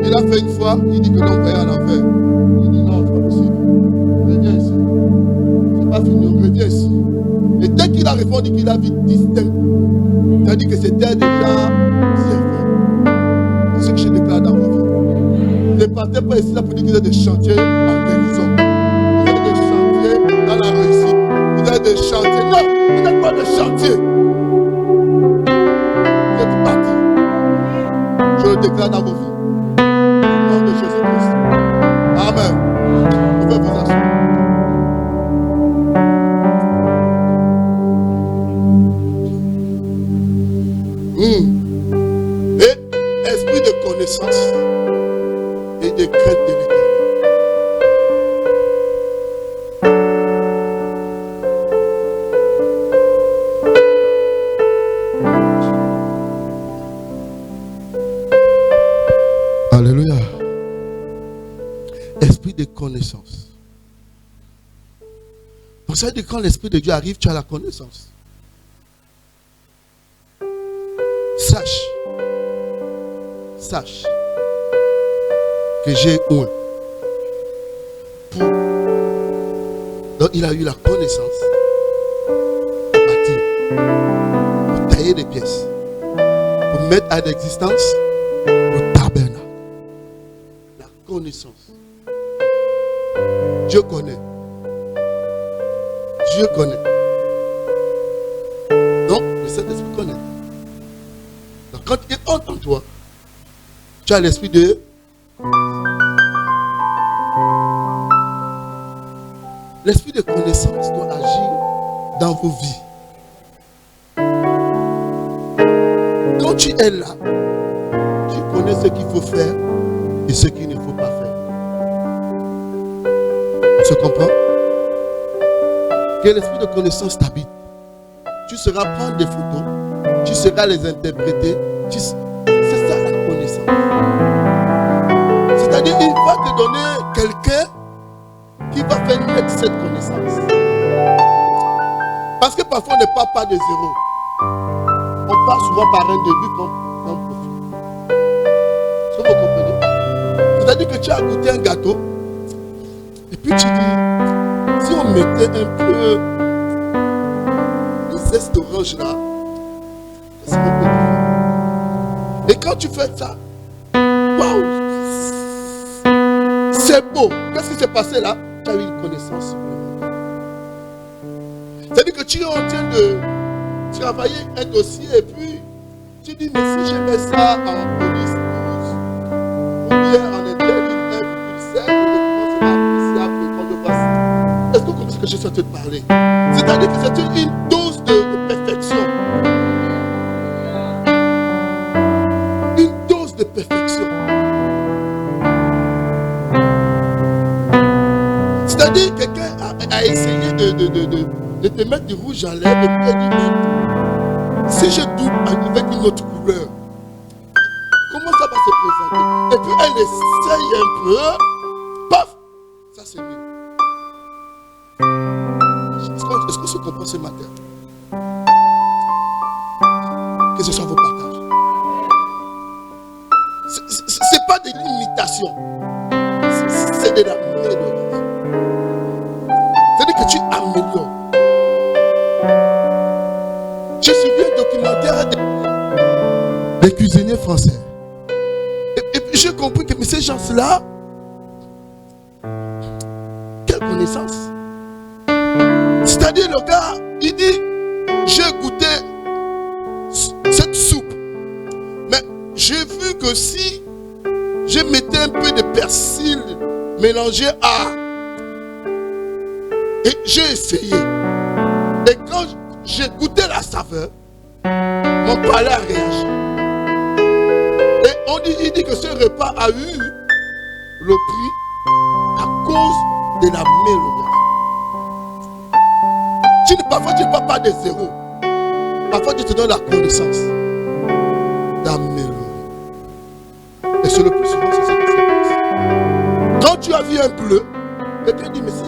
S2: Il a fait une fois, il dit que l'on va à l'enfer. Il dit non, c'est pas possible. Reviens ici. C'est pas fini, reviens ici. Et dès qu'il a répondu qu'il a vu distinct, c'est-à-dire que c'était déjà bien fait. C'est ce que je déclare dans vos vies. Ne partez pas ici là pour dire que vous avez des chantiers en guérison. Vous avez des chantiers dans la réussite. Vous avez des chantiers. Non, vous n'êtes pas des chantiers. Vous êtes partis. Je le déclare dans vos vies. Au nom de Jésus-Christ. Amen. Vous pouvez vous asseoir. Et connaissance et de crainte de l'Éternel. Alléluia. Esprit de connaissance. Donc ça veut dire que quand l'Esprit de Dieu arrive, tu as la connaissance. Sache que j'ai un pour. Donc il a eu la connaissance pour bâtir, pour tailler des pièces, pour mettre à l'existence le tabernacle. La connaissance. Dieu connaît. Dieu connaît. Donc le Saint-Esprit connaît. Donc quand il entre en toi, tu as l'esprit de connaissance doit agir dans vos vies. Quand tu es là, tu connais ce qu'il faut faire et ce qu'il ne faut pas faire. On se comprend? Que l'esprit de connaissance t'habite. Tu sauras prendre des photos, tu sauras les interpréter. C'est ça la connaissance. C'est-à-dire il va te donner quelqu'un qui va faire naître cette connaissance. Parce que parfois on ne part pas de zéro. On part souvent par un début comme profil. Est-ce que vous comprenez? C'est-à-dire que tu as goûté un gâteau et puis tu dis, si on mettait un peu de zeste d'orange là, ça serait un peu différent. Et quand tu fais ça, waouh, c'est beau. Qu'est-ce qui s'est passé là? Tu as eu une connaissance. C'est-à-dire que tu es en train de travailler un dossier et puis tu dis, mais si je mets ça en police 12 ou bien en intérim 1,7, je commence à apprécier quand je vois ça. Est-ce que vous comprenez ce que je suis en train de parler? C'est-à-dire que c'est une dose de perfection. Une dose de perfection. C'est-à-dire que quelqu'un a essayé de te mettre du rouge à lèvres et puis il dit, mais si je double avec une autre couleur, comment ça va se présenter? Et puis elle essaye un peu, paf, ça c'est mieux. Est-ce qu'on se comprend ce matin? Que ce soit vos partages. C'est pas de l'imitation, c'est de l'amélioration. C'est-à-dire que tu améliores. Je suis vu un documentaire des cuisiniers français. Et puis j'ai compris que ces gens-là, quelle connaissance. C'est-à-dire le gars, il dit, j'ai goûté cette soupe. Mais j'ai vu que si je mettais un peu de persil mélangé à... Et j'ai essayé. Et quand j'ai goûté la saveur, mon palais a réagi. Et il dit que ce repas a eu le prix à cause de l'amélioration. Parfois tu ne pars pas de zéro. Parfois tu te donnes la connaissance d'améliorer. Et c'est le plus souvent, c'est ce qui se passe. Quand tu as vu un bleu, quelqu'un dit, mais est-ce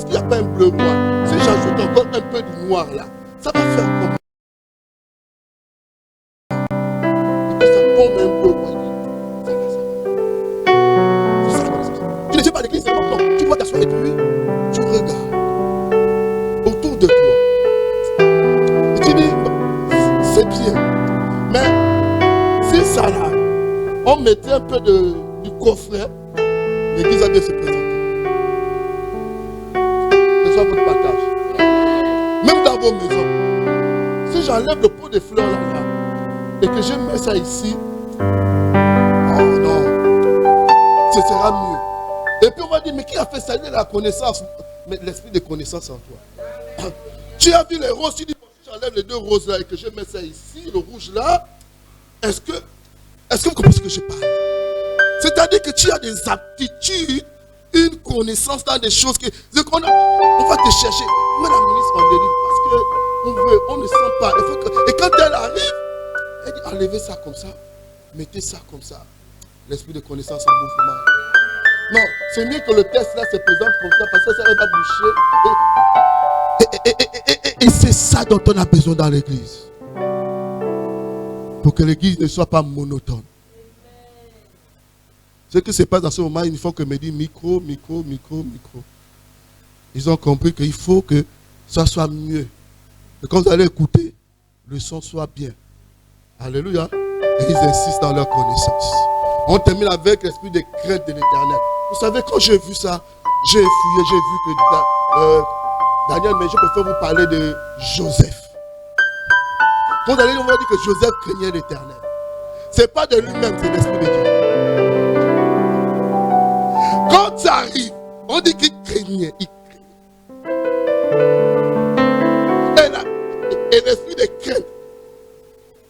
S2: qu'il n'y a pas un bleu noir? Si j'ajoute encore un peu de noir là, ça va faire comment? Et puis ça tombe un peu noir. C'est ça la connaissance. Tu ne sais pas l'église, c'est non. Tu vas t'asseoir et puis tu regardes autour de toi. Et tu dis, c'est bien. Mais si ça là, on mettait un peu du coffret, l'église a bien se présenter. C'est ça votre partage. Même dans vos maisons, si j'enlève le pot de fleurs là, et que je mets ça ici, oh non, ce sera mieux. Et puis on va dire, mais qui a fait ça? Il y a la connaissance. Mais l'esprit de connaissance en toi. Tu as vu les roses, tu dis, si j'enlève les deux roses là et que je mets ça ici, le rouge là, est-ce que vous comprenez ce que je parle? C'est-à-dire que tu as des aptitudes, une connaissance dans des choses que on va te chercher. Mais la ministre en délivre parce qu'on ne sent pas. Et quand elle arrive, elle dit enlevez ça comme ça, mettez ça comme ça. L'esprit de connaissance en mouvement. Non, c'est mieux que le test là se présente comme ça parce que ça va boucher. Et c'est ça dont on a besoin dans l'église. Pour que l'église ne soit pas monotone. Ce qui se passe dans ce moment, il faut que me dise micro. Ils ont compris qu'il faut que ça soit mieux. Et quand vous allez écouter, le son soit bien. Alléluia. Et ils insistent dans leur connaissance. On termine avec l'esprit de crainte de l'Éternel. Vous savez, quand j'ai vu ça, j'ai fouillé, j'ai vu que Daniel, mais je préfère vous parler de Joseph. Quand on va dire que Joseph craignait l'Éternel. Ce n'est pas de lui-même, c'est l'esprit de Dieu. Quand ça arrive, on dit qu'il craignait. Et l'esprit de crainte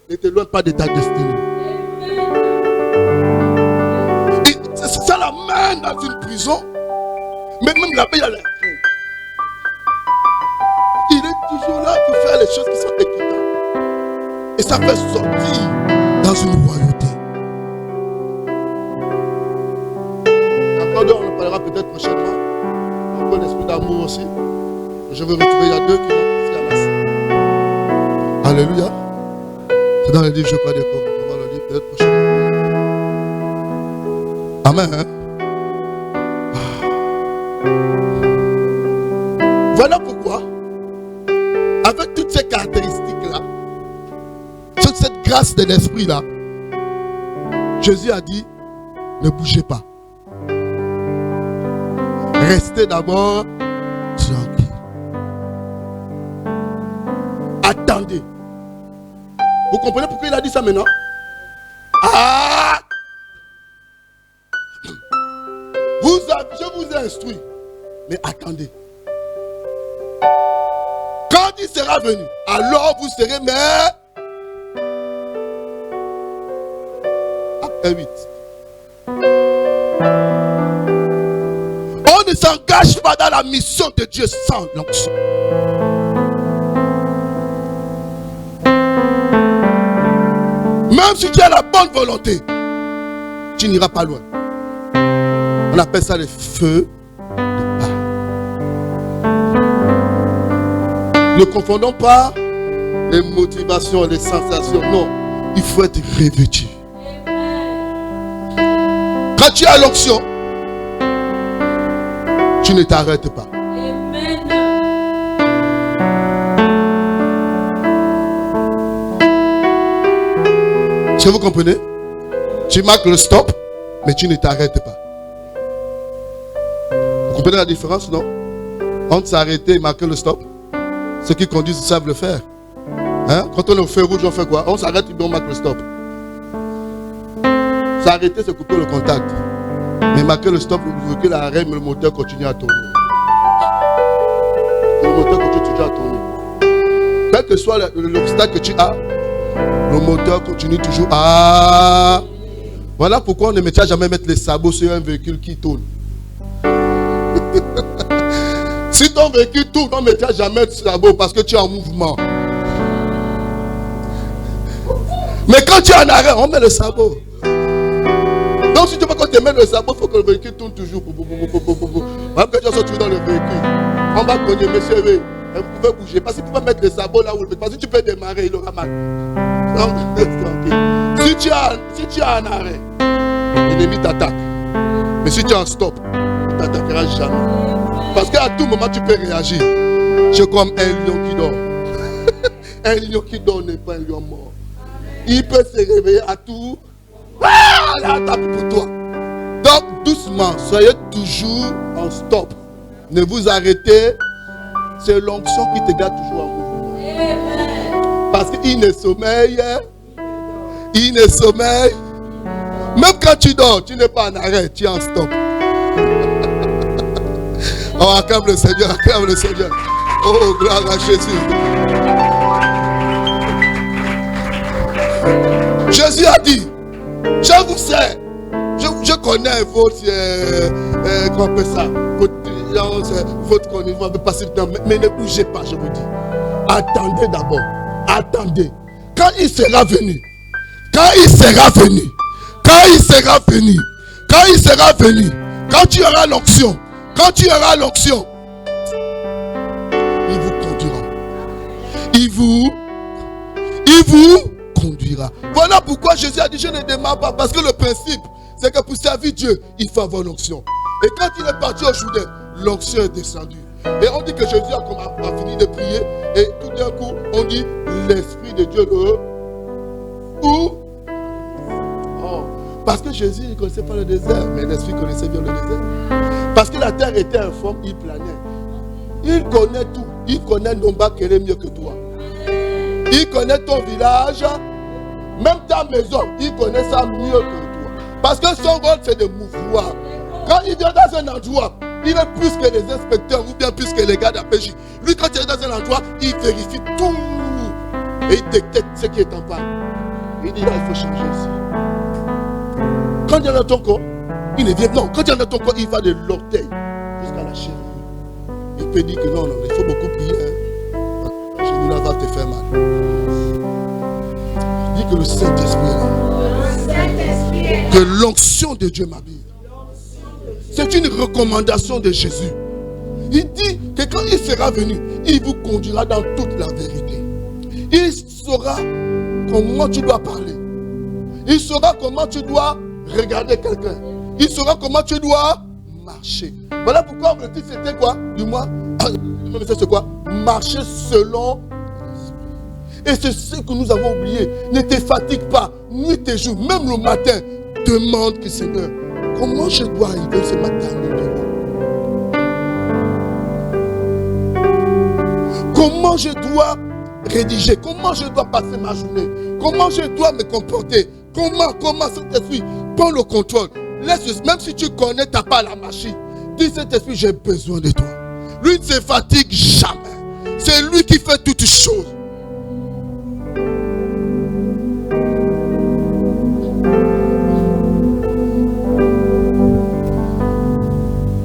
S2: ne t'éloigne pas de ta destinée. Ça l'amène dans une prison. Mais même là-bas, il y a la crainte. Il est toujours là pour faire les choses qui sont équitables. Et ça fait sortir dans une royauté. Après, on en parlera peut-être prochainement. On a l'esprit d'amour aussi. Je vais retrouver, il y a 2 qui vont presque amasser. Alléluia. C'est dans le livre, je crois, des corps. On va le lire peut-être prochainement. Amen. Hein? Voilà pourquoi, avec toutes ces caractéristiques-là, toute cette grâce de l'esprit-là, Jésus a dit, ne bougez pas. Restez d'abord tranquille. Attendez. Vous comprenez pourquoi il a dit ça maintenant? Ah! Je vous ai instruit. Mais attendez. Quand il sera venu, alors vous serez mais. Après 8. On ne s'engage pas dans la mission de Dieu sans l'onction. Même si tu as la bonne volonté, tu n'iras pas loin. On appelle ça les feux de paille. Ne confondons pas les motivations, les sensations. Non, il faut être revêtu. Quand tu as l'onction, tu ne t'arrêtes pas. Amen. Est-ce que vous comprenez? Tu marques le stop, mais tu ne t'arrêtes pas. Vous comprenez la différence, non? Entre s'arrêter et marquer le stop, ceux qui conduisent savent le faire. Hein? Quand on est au feu rouge, on fait quoi? On s'arrête et on marque le stop. S'arrêter, c'est couper le contact. Mais marquer le stop, vous bloquez l'arrêt, mais le moteur continue à tourner. Le moteur continue toujours à tourner. Quel que soit l'obstacle que tu as, le moteur continue toujours à... Voilà pourquoi on ne mettra jamais mettre les sabots sur un véhicule qui tourne. Si ton véhicule tourne, on ne mettra jamais de sabots parce que tu es en mouvement. Mais quand tu es en arrêt, on met le sabot. Donc si tu veux qu'on te mette le sabot, il faut que le véhicule tourne toujours. Même que tu sois toujours dans le véhicule. On va cogner, monsieur, vous pouvez bouger. Parce que tu peux mettre le sabot là où le... Parce que tu peux démarrer, il aura mal. Donc, si tu es en arrêt, l'ennemi t'attaque. Mais si tu es en stop, il ne t'attaquera jamais. Parce qu'à tout moment, tu peux réagir. C'est comme un lion qui dort. Un lion qui dort n'est pas un lion mort. Il peut se réveiller à tout. Ah, là, tape pour toi. Donc, doucement, soyez toujours en stop. Ne vous arrêtez. C'est l'onction qui te garde toujours en mouvement. Parce qu'il ne sommeille. Il ne sommeille. Même quand tu dors, tu n'es pas en arrêt, tu es en stop. Oh, acclame le Seigneur, acclame le Seigneur. Oh, gloire à Jésus. Jésus a dit, je vous sais, Je connais votre, comment on appelle ça, votre connaissance, on peut passer le temps, mais ne bougez pas, je vous dis. Attendez d'abord, attendez. Quand il sera venu, quand il sera venu, quand il sera venu, quand il sera venu, quand tu auras l'onction, quand tu auras l'onction, il vous conduira. Il vous conduira. Voilà pourquoi Jésus a dit, je ne démarre pas, parce que le principe, c'est que pour servir Dieu, il faut avoir l'onction. Et quand il est parti au Jourdain, l'onction est descendue. Et on dit que Jésus a fini de prier, et tout d'un coup, on dit, l'Esprit de Dieu parce que Jésus ne connaissait pas le désert, mais l'Esprit connaissait bien le désert. Parce que la terre était informe, il planait. Il connaît tout. Il connaît Nomba Kéré mieux que toi. Il connaît ton village, même ta maison, il connaît ça mieux que toi. Parce que son rôle, c'est de mouvoir. Quand il vient dans un endroit, il est plus que les inspecteurs ou bien plus que les gars d'APJ. Lui, quand il est dans un endroit, il vérifie tout. Et il détecte ce qui est en panne. Il dit là, il faut changer ici. Quand il y en a ton corps, il ne vient. Non, quand il y en a ton corps, il va de l'orteil jusqu'à la cheville. Il peut dire que non, il faut beaucoup prier. Hein. Genou là va te faire mal. Il dit que le Saint-Esprit est là. Que l'onction de Dieu m'habite. C'est une recommandation de Jésus. Il dit que quand il sera venu, il vous conduira dans toute la vérité. Il saura comment tu dois parler. Il saura comment tu dois regarder quelqu'un. Il saura comment tu dois marcher. Voilà pourquoi l'objectif c'était quoi? Du moins, c'est quoi? Marcher selon l'Esprit. Et c'est ce que nous avons oublié. Ne te fatigue pas, nuit et jour, même le matin. Demande que Seigneur, comment je dois arriver ce matin au bureau? Comment je dois rédiger? Comment je dois passer ma journée? Comment je dois me comporter? Comment cet esprit prend le contrôle? Laisse, même si tu connais, tu n'as pas la machine. Dis cet esprit, j'ai besoin de toi. Lui ne se fatigue jamais. C'est lui qui fait toutes choses.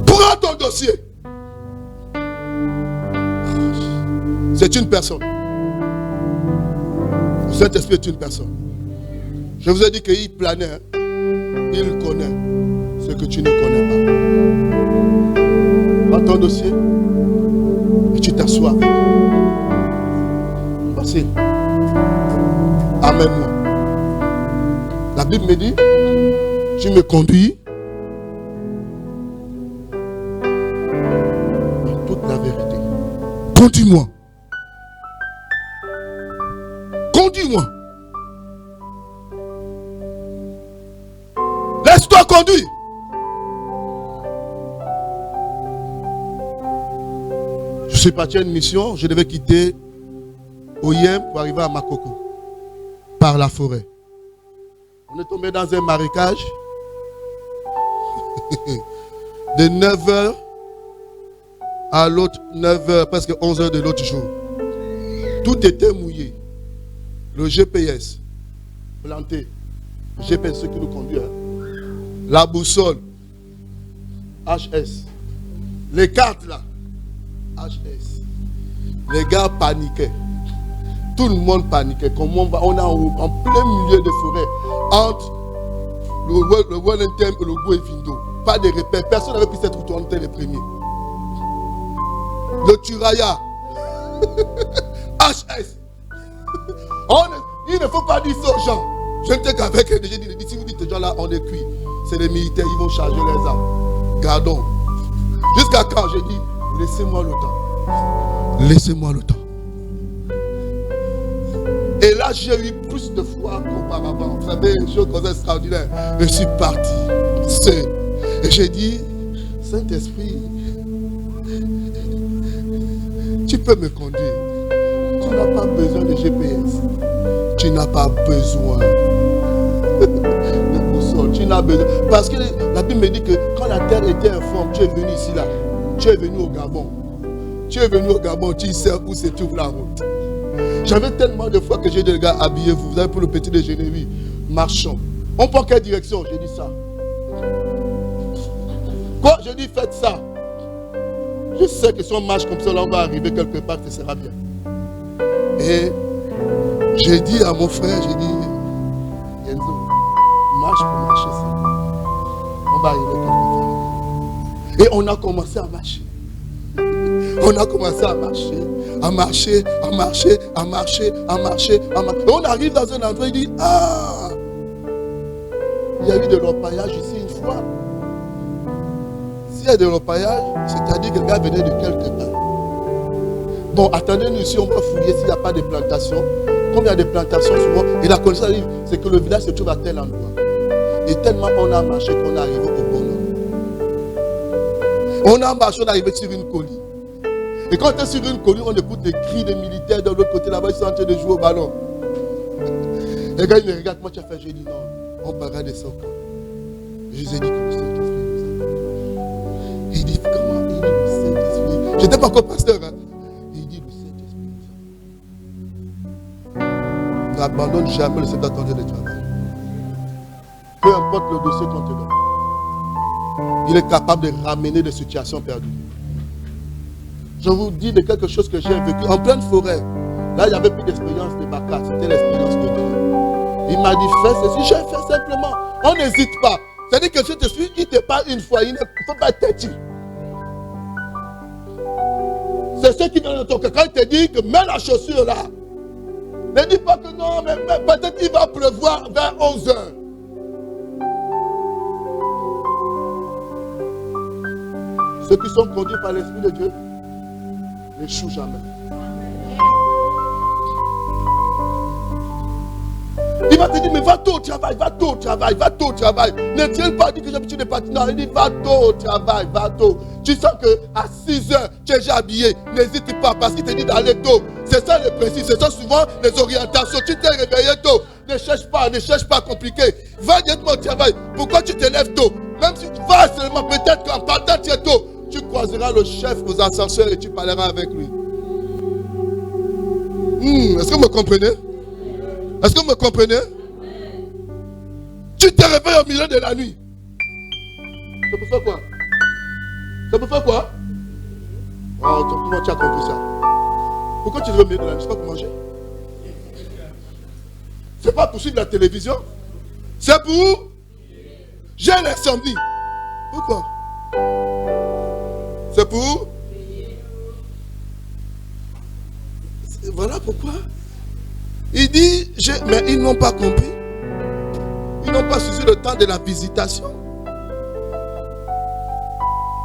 S2: Prends ton dossier. C'est une personne. Cet esprit est une personne. Je vous ai dit qu'il planait. Hein? Il connaît ce que tu ne connais pas. Prends ton dossier et tu t'assois avec. Facile. Amène-moi. La Bible me dit, tu me conduis dans toute la vérité. Conduis-moi. Conduis-moi. Laisse-toi conduire. Je suis parti à une mission. Je devais quitter Oyem pour arriver à Makoko. Par la forêt. On est tombé dans un marécage. De 9h à l'autre 9h, presque 11h de l'autre jour. Tout était mouillé. Le GPS planté. Le GPS, ce qui nous conduit. Hein. La boussole, HS. Les cartes là, HS. Les gars paniquaient. Tout le monde paniquait. Comment on va? On est en plein milieu de forêt. Entre le Wellington et le Gouevindo. Pas de repères. Personne n'avait pu cette route. On était les premiers. Le Turaya. HS. Il ne faut pas dire ça aux gens. Je ne sais qu'avec les gens, si vous dites ces gens-là, on est cuit. C'est les militaires, ils vont charger les armes. Gardons. Jusqu'à quand j'ai dit, laissez-moi le temps. Laissez-moi le temps. Et là, j'ai eu plus de foi qu'auparavant. Vous savez, une chose extraordinaire. Je suis parti. Seul. Et j'ai dit, Saint-Esprit, tu peux me conduire. Tu n'as pas besoin de GPS. Tu n'as pas besoin de boussole. Tu n'as besoin. Parce que la Bible me dit que quand la terre était informe, tu es venu ici là. Tu es venu au Gabon. Tu es venu au Gabon, tu sais où se trouve la route. J'avais tellement de fois que j'ai dit, les gars, habillez-vous. Vous avez pour le petit déjeuner, oui. Marchons. On prend quelle direction? J'ai dit ça. Quoi? Je dis, faites ça. Je sais que si on marche comme ça, là, on va arriver quelque part, ce sera bien. Et j'ai dit à mon frère, j'ai dit, Enzo, marche pour marcher ça. On va arriver quelque part. Et on a commencé à marcher. On a commencé à marcher, à marcher, à marcher, à marcher, à marcher, à marcher. Et on arrive dans un endroit, il dit, ah, il y a eu de l'orpaillage ici une fois. S'il y a de l'orpaillage, c'est-à-dire que le gars venait de quelque part. Bon, attendez-nous ici, on va fouiller s'il n'y a pas de plantations. Comme il y a des plantations souvent, et la connaissance, c'est que le village se trouve à tel endroit. Et tellement on a marché qu'on est arrivé au bon endroit. On a marché, on est arrivé sur une colline. Et quand on est sur une colline, on écoute des cris des militaires de l'autre côté là-bas, ils sont en train de jouer au ballon. Les gars, ils me regardent, moi tu as fait, j'ai dit non, on parlera de ça. Je les ai dit que le Saint-Esprit nous a. Il dit comment? Il dit le Saint-Esprit. Je n'étais pas encore pasteur. Hein? Il dit le Saint-Esprit nous a. N'abandonne jamais le Seigneur dans ton lieu de travail. Peu importe le dossier qu'on te donne. Il est capable de ramener des situations perdues. Je vous dis de quelque chose que j'ai vécu en pleine forêt. Là, il n'y avait plus d'expérience de Baka, c'était l'expérience de Dieu. Il m'a dit, fais ceci, j'ai fait simplement. On n'hésite pas. C'est-à-dire que si tu suis, il te parle une fois, il ne faut pas têtir. C'est ce qui vient de ton cœur. Quand il te dit que mets la chaussure là, ne dis pas que non, mais peut-être qu'il va pleuvoir vers 11 h. Ceux qui sont conduits par l'Esprit de Dieu n'échouent jamais. Il va te dire, mais va tôt au travail, va tôt au travail, va tôt au travail. Ne tiens pas dit que j'ai l'habitude de partir. Non, il dit, va tôt au travail, va tôt. Tu sens qu'à 6 h, tu es déjà habillé. N'hésite pas parce qu'il te dit d'aller tôt. C'est ça le principe. C'est ça souvent les orientations. Tu t'es réveillé tôt. Ne cherche pas compliqué. Va directement au travail. Pourquoi tu te lèves tôt? Même si tu vas seulement, peut-être qu'en partant tu es tôt, tu croiseras le chef aux ascenseurs et tu parleras avec lui. Est-ce que vous me comprenez? Est-ce que vous me comprenez? Tu te réveilles au milieu de la nuit. Ça peut faire quoi? Ça peut faire quoi? Oh, comment tu as compris ça? Pourquoi tu te réveilles au milieu de la nuit? C'est pas pour manger. C'est pas pour suivre la télévision. C'est pour... J'ai l'insomnie. Pourquoi? C'est pour... Voilà pourquoi. Il dit, mais ils n'ont pas compris. Ils n'ont pas suivi le temps de la visitation.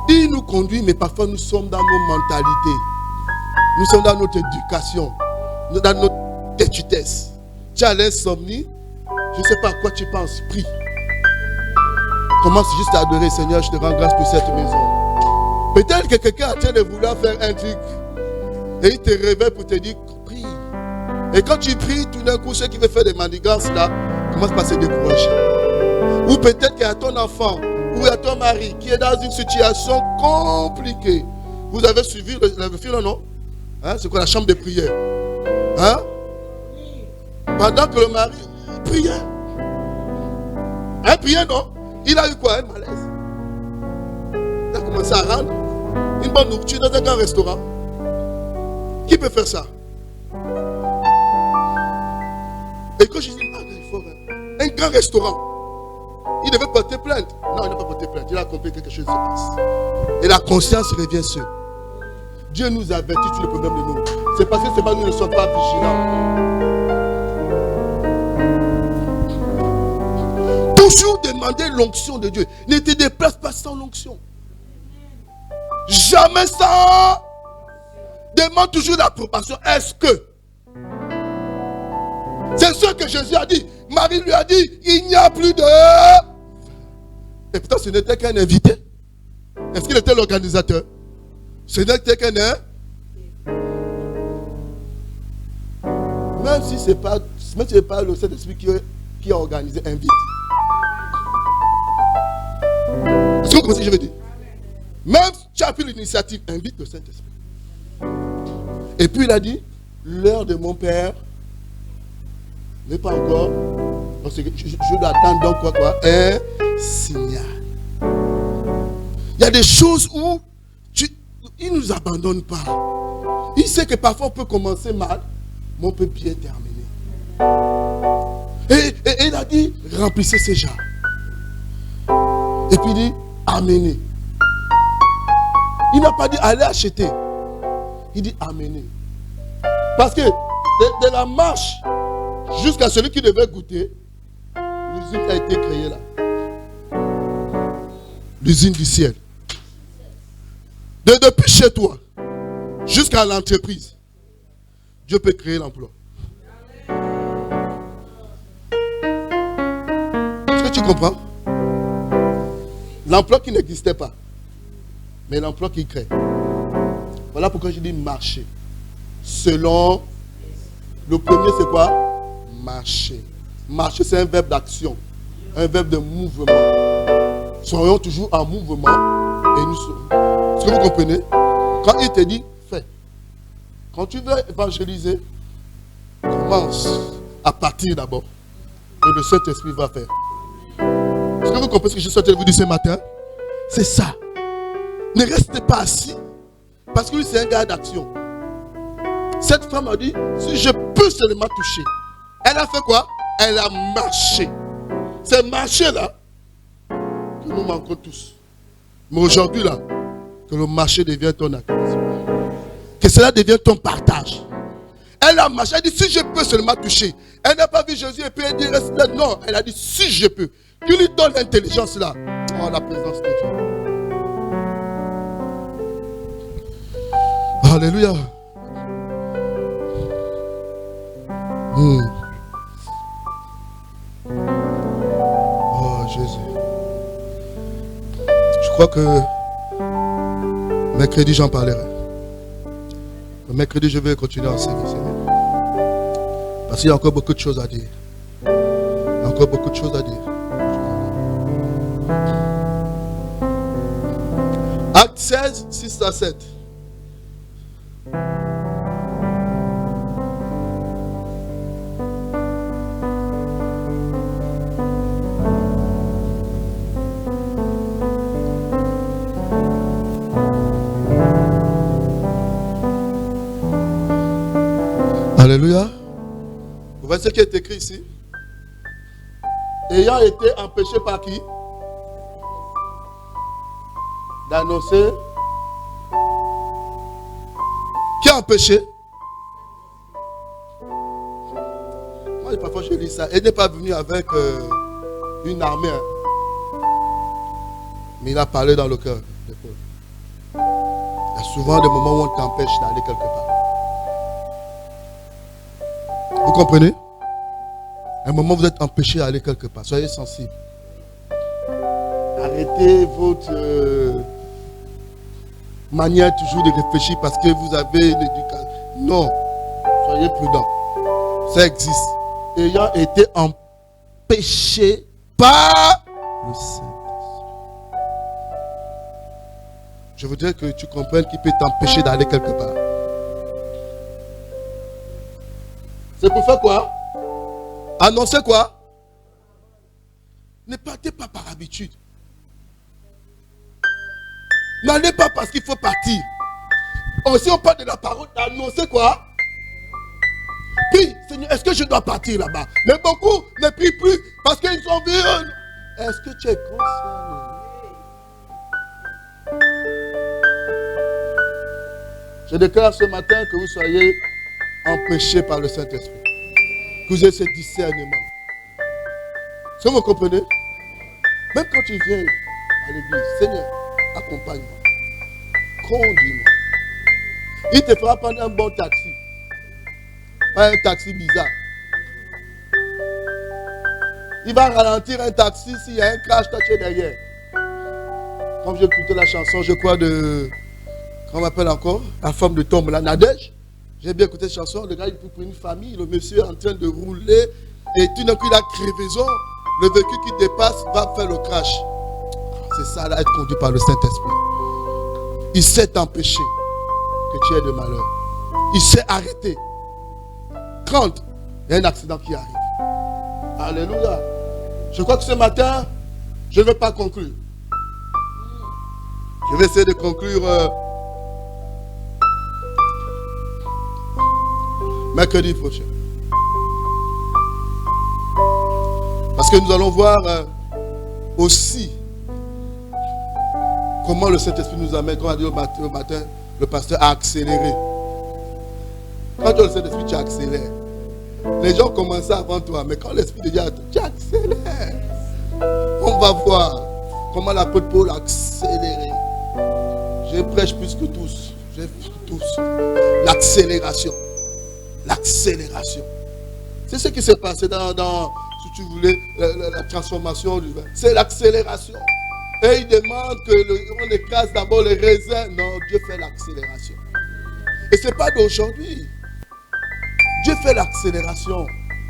S2: Il nous conduit, mais parfois nous sommes dans nos mentalités. Nous sommes dans notre éducation, dans notre têtutesse. Tu as l'insomnie, je ne sais pas à quoi tu penses, prie. Commence juste à adorer, Seigneur, je te rends grâce pour cette maison. Peut-être que quelqu'un a train de vouloir faire un truc et il te réveille pour te dire, prie. Et quand tu pries, tout d'un coup, ceux qui veulent faire des manigances là, commencent par se décourager. Ou peut-être qu'il y a ton enfant, ou il y a ton mari qui est dans une situation compliquée. Vous avez suivi le film, non? Hein? C'est quoi la chambre de prière? Hein? Pendant que le mari priait. Hein, priait, non? Il a eu quoi? Un malaise. Il a commencé à rendre une bonne nourriture dans un grand restaurant. Qui peut faire ça? Et quand je dis, ah, il faut un grand restaurant. Il devait porter plainte. Non, il n'a pas porté plainte. Il a compris que quelque chose se passe. Et la conscience revient seule. Dieu nous avertit sur le problème de nous. C'est parce que nous ne sommes pas vigilants. Toujours demander l'onction de Dieu. Ne te déplace pas sans l'onction. Jamais sans. Demande toujours l'approbation. Est-ce que? C'est ce que Jésus a dit. Marie lui a dit, il n'y a plus de... Et pourtant, ce n'était qu'un invité. Est-ce qu'il était l'organisateur? Ce n'était qu'un... Même si ce n'est pas le Saint-Esprit qui a organisé, invite. Est-ce que vous comprenez ce que je veux dire? Même si tu as pris l'initiative, invite le Saint-Esprit. Et puis il a dit, l'heure de mon Père n'est pas encore. Je dois attendre donc quoi? Un signal. Il y a des choses où il ne nous abandonne pas. Il sait que parfois on peut commencer mal, mais on peut bien terminer. Et il a dit, remplissez ces jarres. Et puis il dit, amenez. Il n'a pas dit, allez acheter. Il dit, amenez. Parce que de la marche jusqu'à celui qui devait goûter, l'usine a été créée là. L'usine du ciel. Depuis chez toi jusqu'à l'entreprise, Dieu peut créer l'emploi. Est-ce que tu comprends? L'emploi qui n'existait pas, mais l'emploi qui crée. Voilà pourquoi je dis marcher. Selon, le premier c'est quoi? Marcher. Marcher c'est un verbe d'action, un verbe de mouvement. Soyons toujours en mouvement et nous serons. Est-ce que vous comprenez? Quand il te dit, fais. Quand tu veux évangéliser, commence à partir d'abord. Et le Saint-Esprit va faire. Est-ce que vous comprenez ce que je souhaite vous dire ce matin? C'est ça. Ne restez pas assis. Parce que lui, c'est un gars d'action. Cette femme a dit, si je peux seulement toucher. Elle a fait quoi? Elle a marché. C'est marcher là que nous manquons tous. Mais aujourd'hui là, que le marché devienne ton activité. Que cela devienne ton partage. Elle a marché, elle a dit, si je peux seulement toucher. Elle n'a pas vu Jésus et puis elle dit, reste là. Non, elle a dit, si je peux. Tu lui donnes l'intelligence là. Oh, la présence de Dieu. Alléluia. Oh Jésus. Je crois que mercredi j'en parlerai. Le mercredi je vais continuer à enseigner. Parce qu'il y a encore beaucoup de choses à dire. Il y a encore beaucoup de choses à dire. Acte 16, 6 à 7. Alléluia. Vous voyez ce qui est écrit ici? Ayant été empêché par qui? D'annoncer. Qui a empêché? Moi, parfois je lis ça. Il n'est pas venu avec une armée. Hein. Mais il a parlé dans le cœur. Il y a souvent des moments où on t'empêche d'aller quelque part. Vous comprenez? À un moment où vous êtes empêché d'aller quelque part. Soyez sensibles. Arrêtez votre manière toujours de réfléchir parce que vous avez l'éducation. Non. Soyez prudents. Ça existe. Ayant été empêché par le Saint-Esprit. Je voudrais que tu comprennes qu'il peut t'empêcher d'aller quelque part. C'est pour faire quoi? Annoncer quoi? Ne partez pas par habitude. N'allez pas parce qu'il faut partir. Si on parle de la parole, annoncer quoi? Puis, Seigneur, est-ce que je dois partir là-bas? Mais beaucoup ne prient plus parce qu'ils ont vu. Est-ce que tu es concerné? Je déclare ce matin que vous soyez empêchés par le Saint-Esprit. Que vous ayez ce discernement. Est-ce que vous comprenez? Même quand tu viens à l'église, Seigneur, accompagne-moi. Conduis-moi. Il te fera prendre un bon taxi. Pas un taxi bizarre. Il va ralentir un taxi s'il y a un crash, toi tu es derrière. Comme j'ai écouté la chanson, je crois de... Comment on appelle encore? La femme de tombe, la Nadège. J'ai bien écouté cette chanson. Le gars, il est pour une famille. Le monsieur est en train de rouler. Et tout d'un coup, il a crevaison. Le véhicule qui dépasse va faire le crash. C'est ça, là, être conduit par le Saint-Esprit. Il sait t'empêcher que tu aies de malheur. Il sait arrêter. Quand il y a un accident qui arrive. Alléluia. Je crois que ce matin, je ne veux pas conclure. Je vais essayer de conclure mercredi prochain. Parce que nous allons voir aussi comment le Saint-Esprit nous amène, comme on a dit au matin, le pasteur a accéléré. Quand tu as le Saint-Esprit, tu accélères. Les gens commençaient avant toi, mais quand l'Esprit de Dieu a tu accélères. On va voir comment l'apôtre Paul a accéléré. Je prêche plus que tous. L'accélération. L'accélération. C'est ce qui s'est passé dans si tu voulais, la transformation du vin. C'est l'accélération. Et il demande qu'on écrase d'abord les raisins. Non, Dieu fait l'accélération. Et ce n'est pas d'aujourd'hui. Dieu fait l'accélération.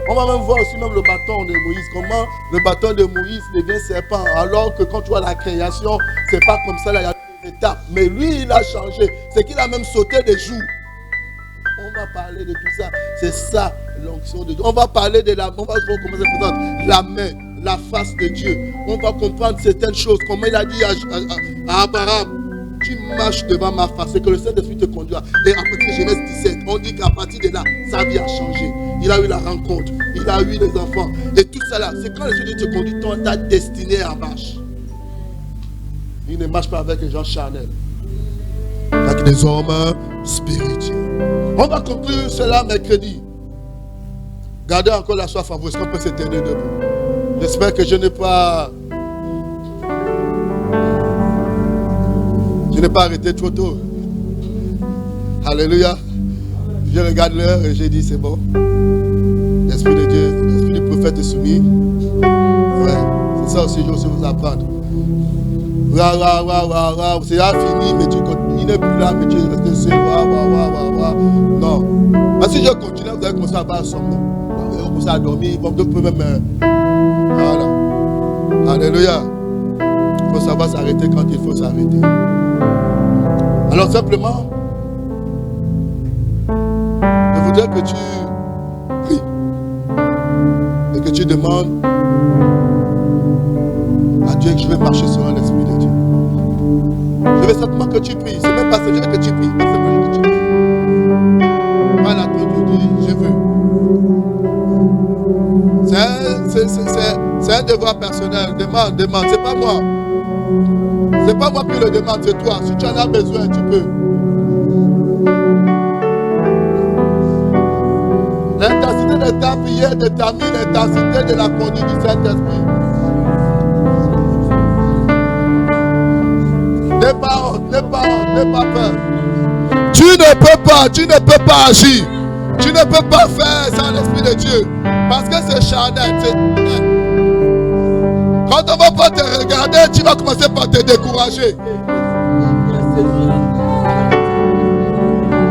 S2: On va même voir aussi même le bâton de Moïse. Comment le bâton de Moïse devient serpent. Alors que quand tu vois la création, ce n'est pas comme ça, là, il y a une étape. Mais lui, il a changé. C'est qu'il a même sauté des jours. On va parler de tout ça. C'est ça l'onction de Dieu. On va parler de la... On va commencer à présenter la main, la face de Dieu. On va comprendre certaines choses. Comment il a dit à Abraham. Tu marches devant ma face, c'est que le Saint-Esprit te conduira. Et à partir de Genèse 17, on dit qu'à partir de là, sa vie a changé. Il a eu la rencontre, il a eu des enfants. Et tout ça là, c'est quand le Saint-Esprit te conduit, ta destinée en marche. Il ne marche pas avec les gens charnels, avec des hommes spirituels. On va conclure cela mercredi. Gardez encore la soif en vous. Est-ce qu'on peut s'éteindre debout? J'espère que je n'ai pas arrêté trop tôt. Alléluia. Je regarde l'heure et j'ai dit c'est bon. L'Esprit de Dieu, l'Esprit du prophète est soumis. Ouais, c'est ça aussi, je veux aussi vous apprendre. C'est là fini, mais il n'est plus là, mais tu es resté seul. Non. Mais si je continue, vous allez commencer à avoir un sommeil. Vous allez commencer à dormir. Vous pouvez même. Voilà. Alléluia. Il faut savoir s'arrêter quand il faut s'arrêter. Alors simplement, je voudrais que tu pries et que tu demandes à Dieu que je vais marcher selon l'Esprit de Dieu. Je veux simplement que tu pries. C'est même pas ce que tu pries, mais simplement que tu pries. Voilà, toi tu dis, je veux. C'est un devoir personnel. Demande. C'est pas moi. C'est pas moi qui le demande, c'est toi. Si tu en as besoin, tu peux. L'intensité de ta prière détermine l'intensité de la conduite du Saint-Esprit. N'aie pas peur. Tu ne peux pas agir. Tu ne peux pas faire sans l'Esprit de Dieu. Parce que c'est charnel. Quand on ne va pas te regarder, tu vas commencer par te décourager.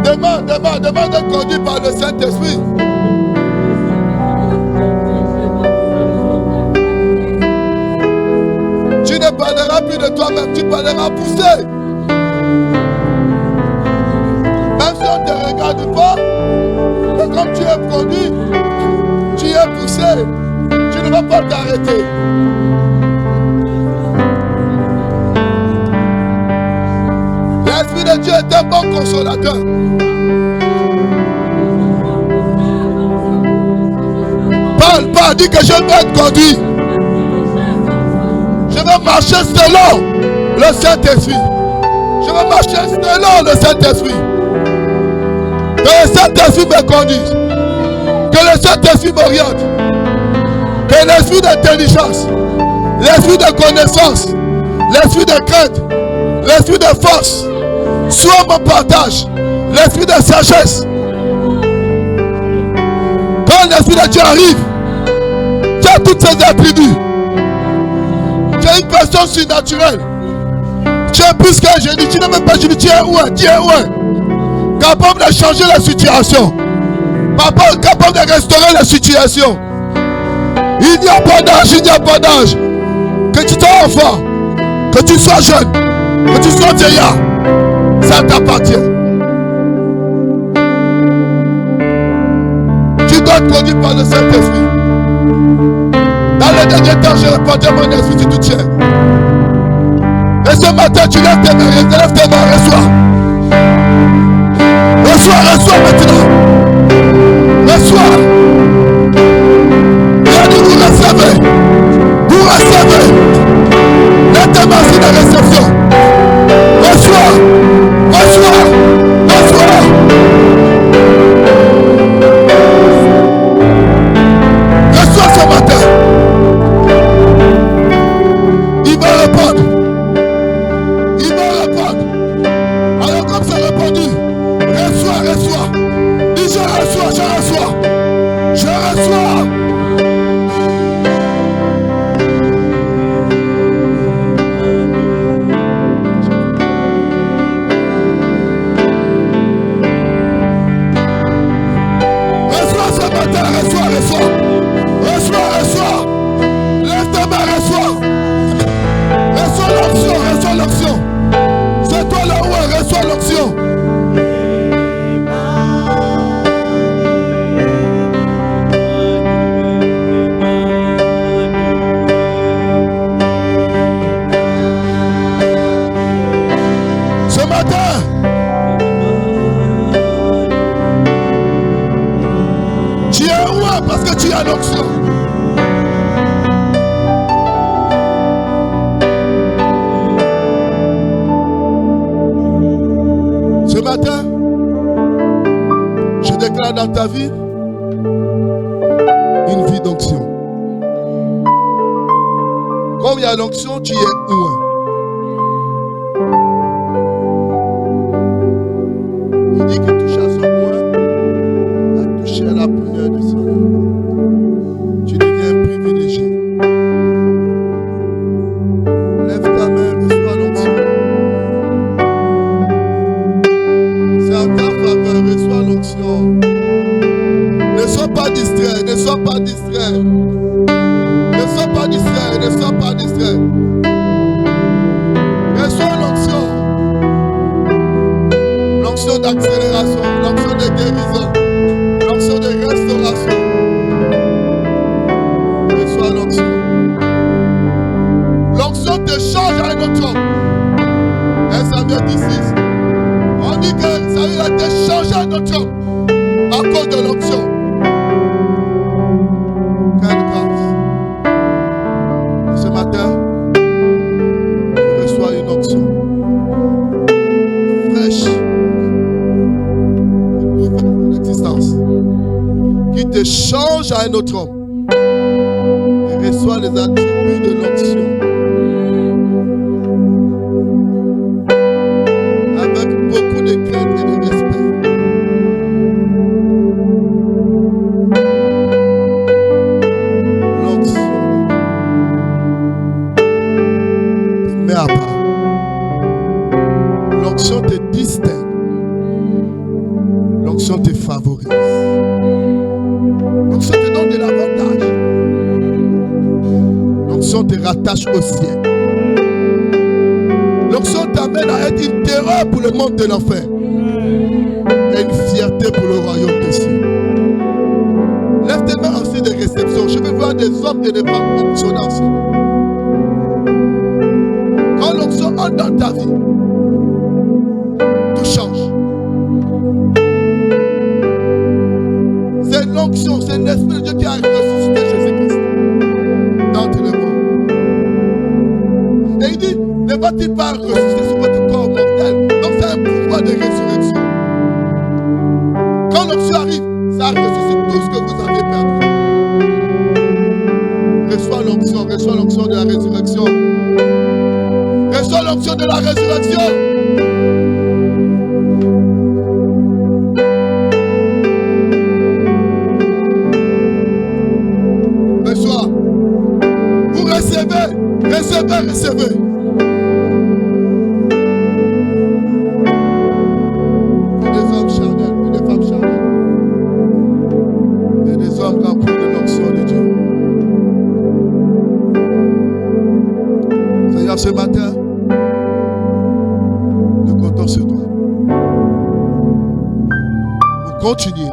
S2: Demande d'être conduit par le Saint-Esprit. Tu ne parleras plus de toi-même, tu parleras poussé. Même si on ne te regarde pas, mais comme tu es conduit, tu es poussé. Tu ne vas pas t'arrêter. L'Esprit de Dieu est un bon consolateur. Parle, dis que je vais être conduit. Je vais marcher selon le Saint-Esprit. Je vais marcher selon le Saint-Esprit. Que le Saint-Esprit me conduise. Que le Saint-Esprit m'oriente. Que l'esprit d'intelligence, l'esprit de connaissance, l'esprit de crainte, l'esprit de force soit mon partage. L'esprit de sagesse. Quand l'Esprit de Dieu arrive, tu as toutes ces attributs. Tu es une personne surnaturelle. Tu es plus qu'un génie. Tu n'es même pas génie. Tu es où? Tu es où? Capable de changer la situation. Capable de restaurer la situation. Il n'y a pas d'âge, il n'y a pas d'âge. Que tu sois enfant, que tu sois jeune, que tu sois vieillard, ça t'appartient. Tu dois être conduit par le Saint-Esprit. Dans le dernier temps, je répandrai mon esprit sur tout tien. Et ce matin, tu lèves tes mains, reçois. Reçois maintenant. Reçois. Viens nous vous recevez. Vous recevez. Lève tes mains sur la réception. Reçois. Reçois ce matin. Il va répondre. Alors comme ça répondu, reçois. Dis je reçois. Reçois ce matin, reçois. Lève ta main, reçois. Reçois l'onction. C'est toi là où reçois l'onction. Ce matin, tu es roi parce que tu as l'onction. Ce matin, je déclare dans ta vie une vie d'onction. Comme il y a l'onction, tu es loin. Il dit que touche à son point, à toucher à la prunelle de son œil. Tu deviens privilégié. Lève ta main, reçois l'onction. C'est en ta faveur, reçois l'onction. Ne sois pas distrait. Reçois l'onction. L'onction d'accélération, l'onction de guérison, l'onction de restauration. Reçois l'onction. L'onction te change à un autre homme. 1 Samuel 16. On dit que Saül a été changé à un autre homme à cause de l'onction. Quelle grâce. Ce matin, tu reçois une onction fraîche, une nouvelle existence, qui te change à un autre homme. Et reçois les attributs de l'onction. Avec beaucoup de crainte et de respect. L'onction te met à part. L'onction te distingue. L'onction te favorise. L'onction te donne de l'avantage. L'onction te rattache au ciel. L'onction t'amène à être une terreur pour le monde de l'enfer et une fierté pour le royaume des cieux. Lève tes mains aussi de réception. Je veux voir des hommes et des femmes onctionnés en ciel. Quand l'onction entre dans ta vie, tout change. C'est l'onction, c'est l'Esprit de Dieu qui a ressuscité Jésus-Christ d'entre les morts. Et il dit, ne va-t-il pas ressusciter sur votre corps mortel? Donc c'est un pouvoir de résurrection. Quand l'onction arrive, ça ressuscite tout ce que vous avez perdu. Reçois l'onction de la résurrection. Reçois l'onction de la résurrection. Reçois. Vous recevez. Que des hommes charnels, que des femmes charnelles. Et des hommes remplis de l'onction de Dieu. Seigneur, ce matin, nous comptons sur toi. Pour continuer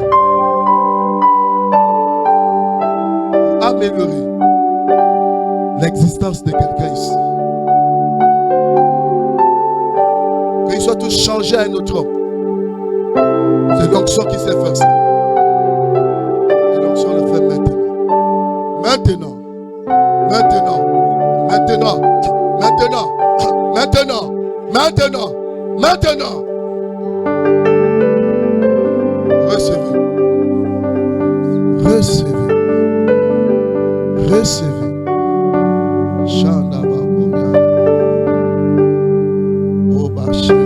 S2: à améliorer l'existence de quelqu'un ici. soit tous changés à un autre homme. C'est l'onction qui sait faire ça. Et l'onction le fait maintenant. Maintenant. Maintenant. Maintenant. Maintenant. Maintenant. Maintenant. Maintenant. Recevez. Recevez. Recevez. Chandaba Boyana. Obaché.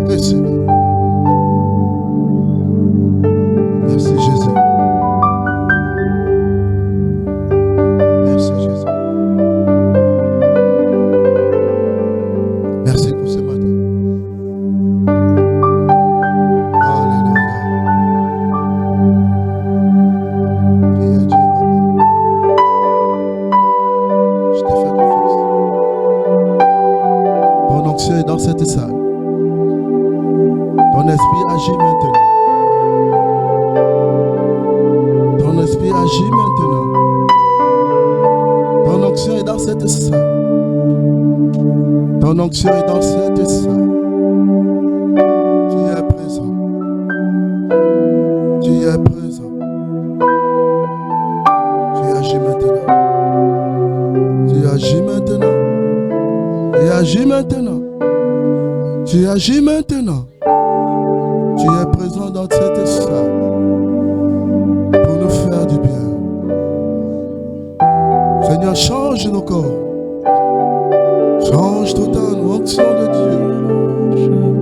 S2: Recevez. Merci Jésus. Merci Jésus. Merci pour ce matin. Alléluia. Prie à Dieu, Papa. Je te fais confiance. Ton onction est dans cette salle. Ton esprit agit maintenant. Ton esprit agit maintenant. Ton onction est dans cette salle. Ton onction est dans cette salle. Tu es présent. Tu es présent. Tu agis maintenant. Tu agis maintenant. Tu agis maintenant. Tu agis maintenant. Tu es présent dans cette salle pour nous faire du bien. Seigneur, change nos corps. Change totalement l'onction de Dieu.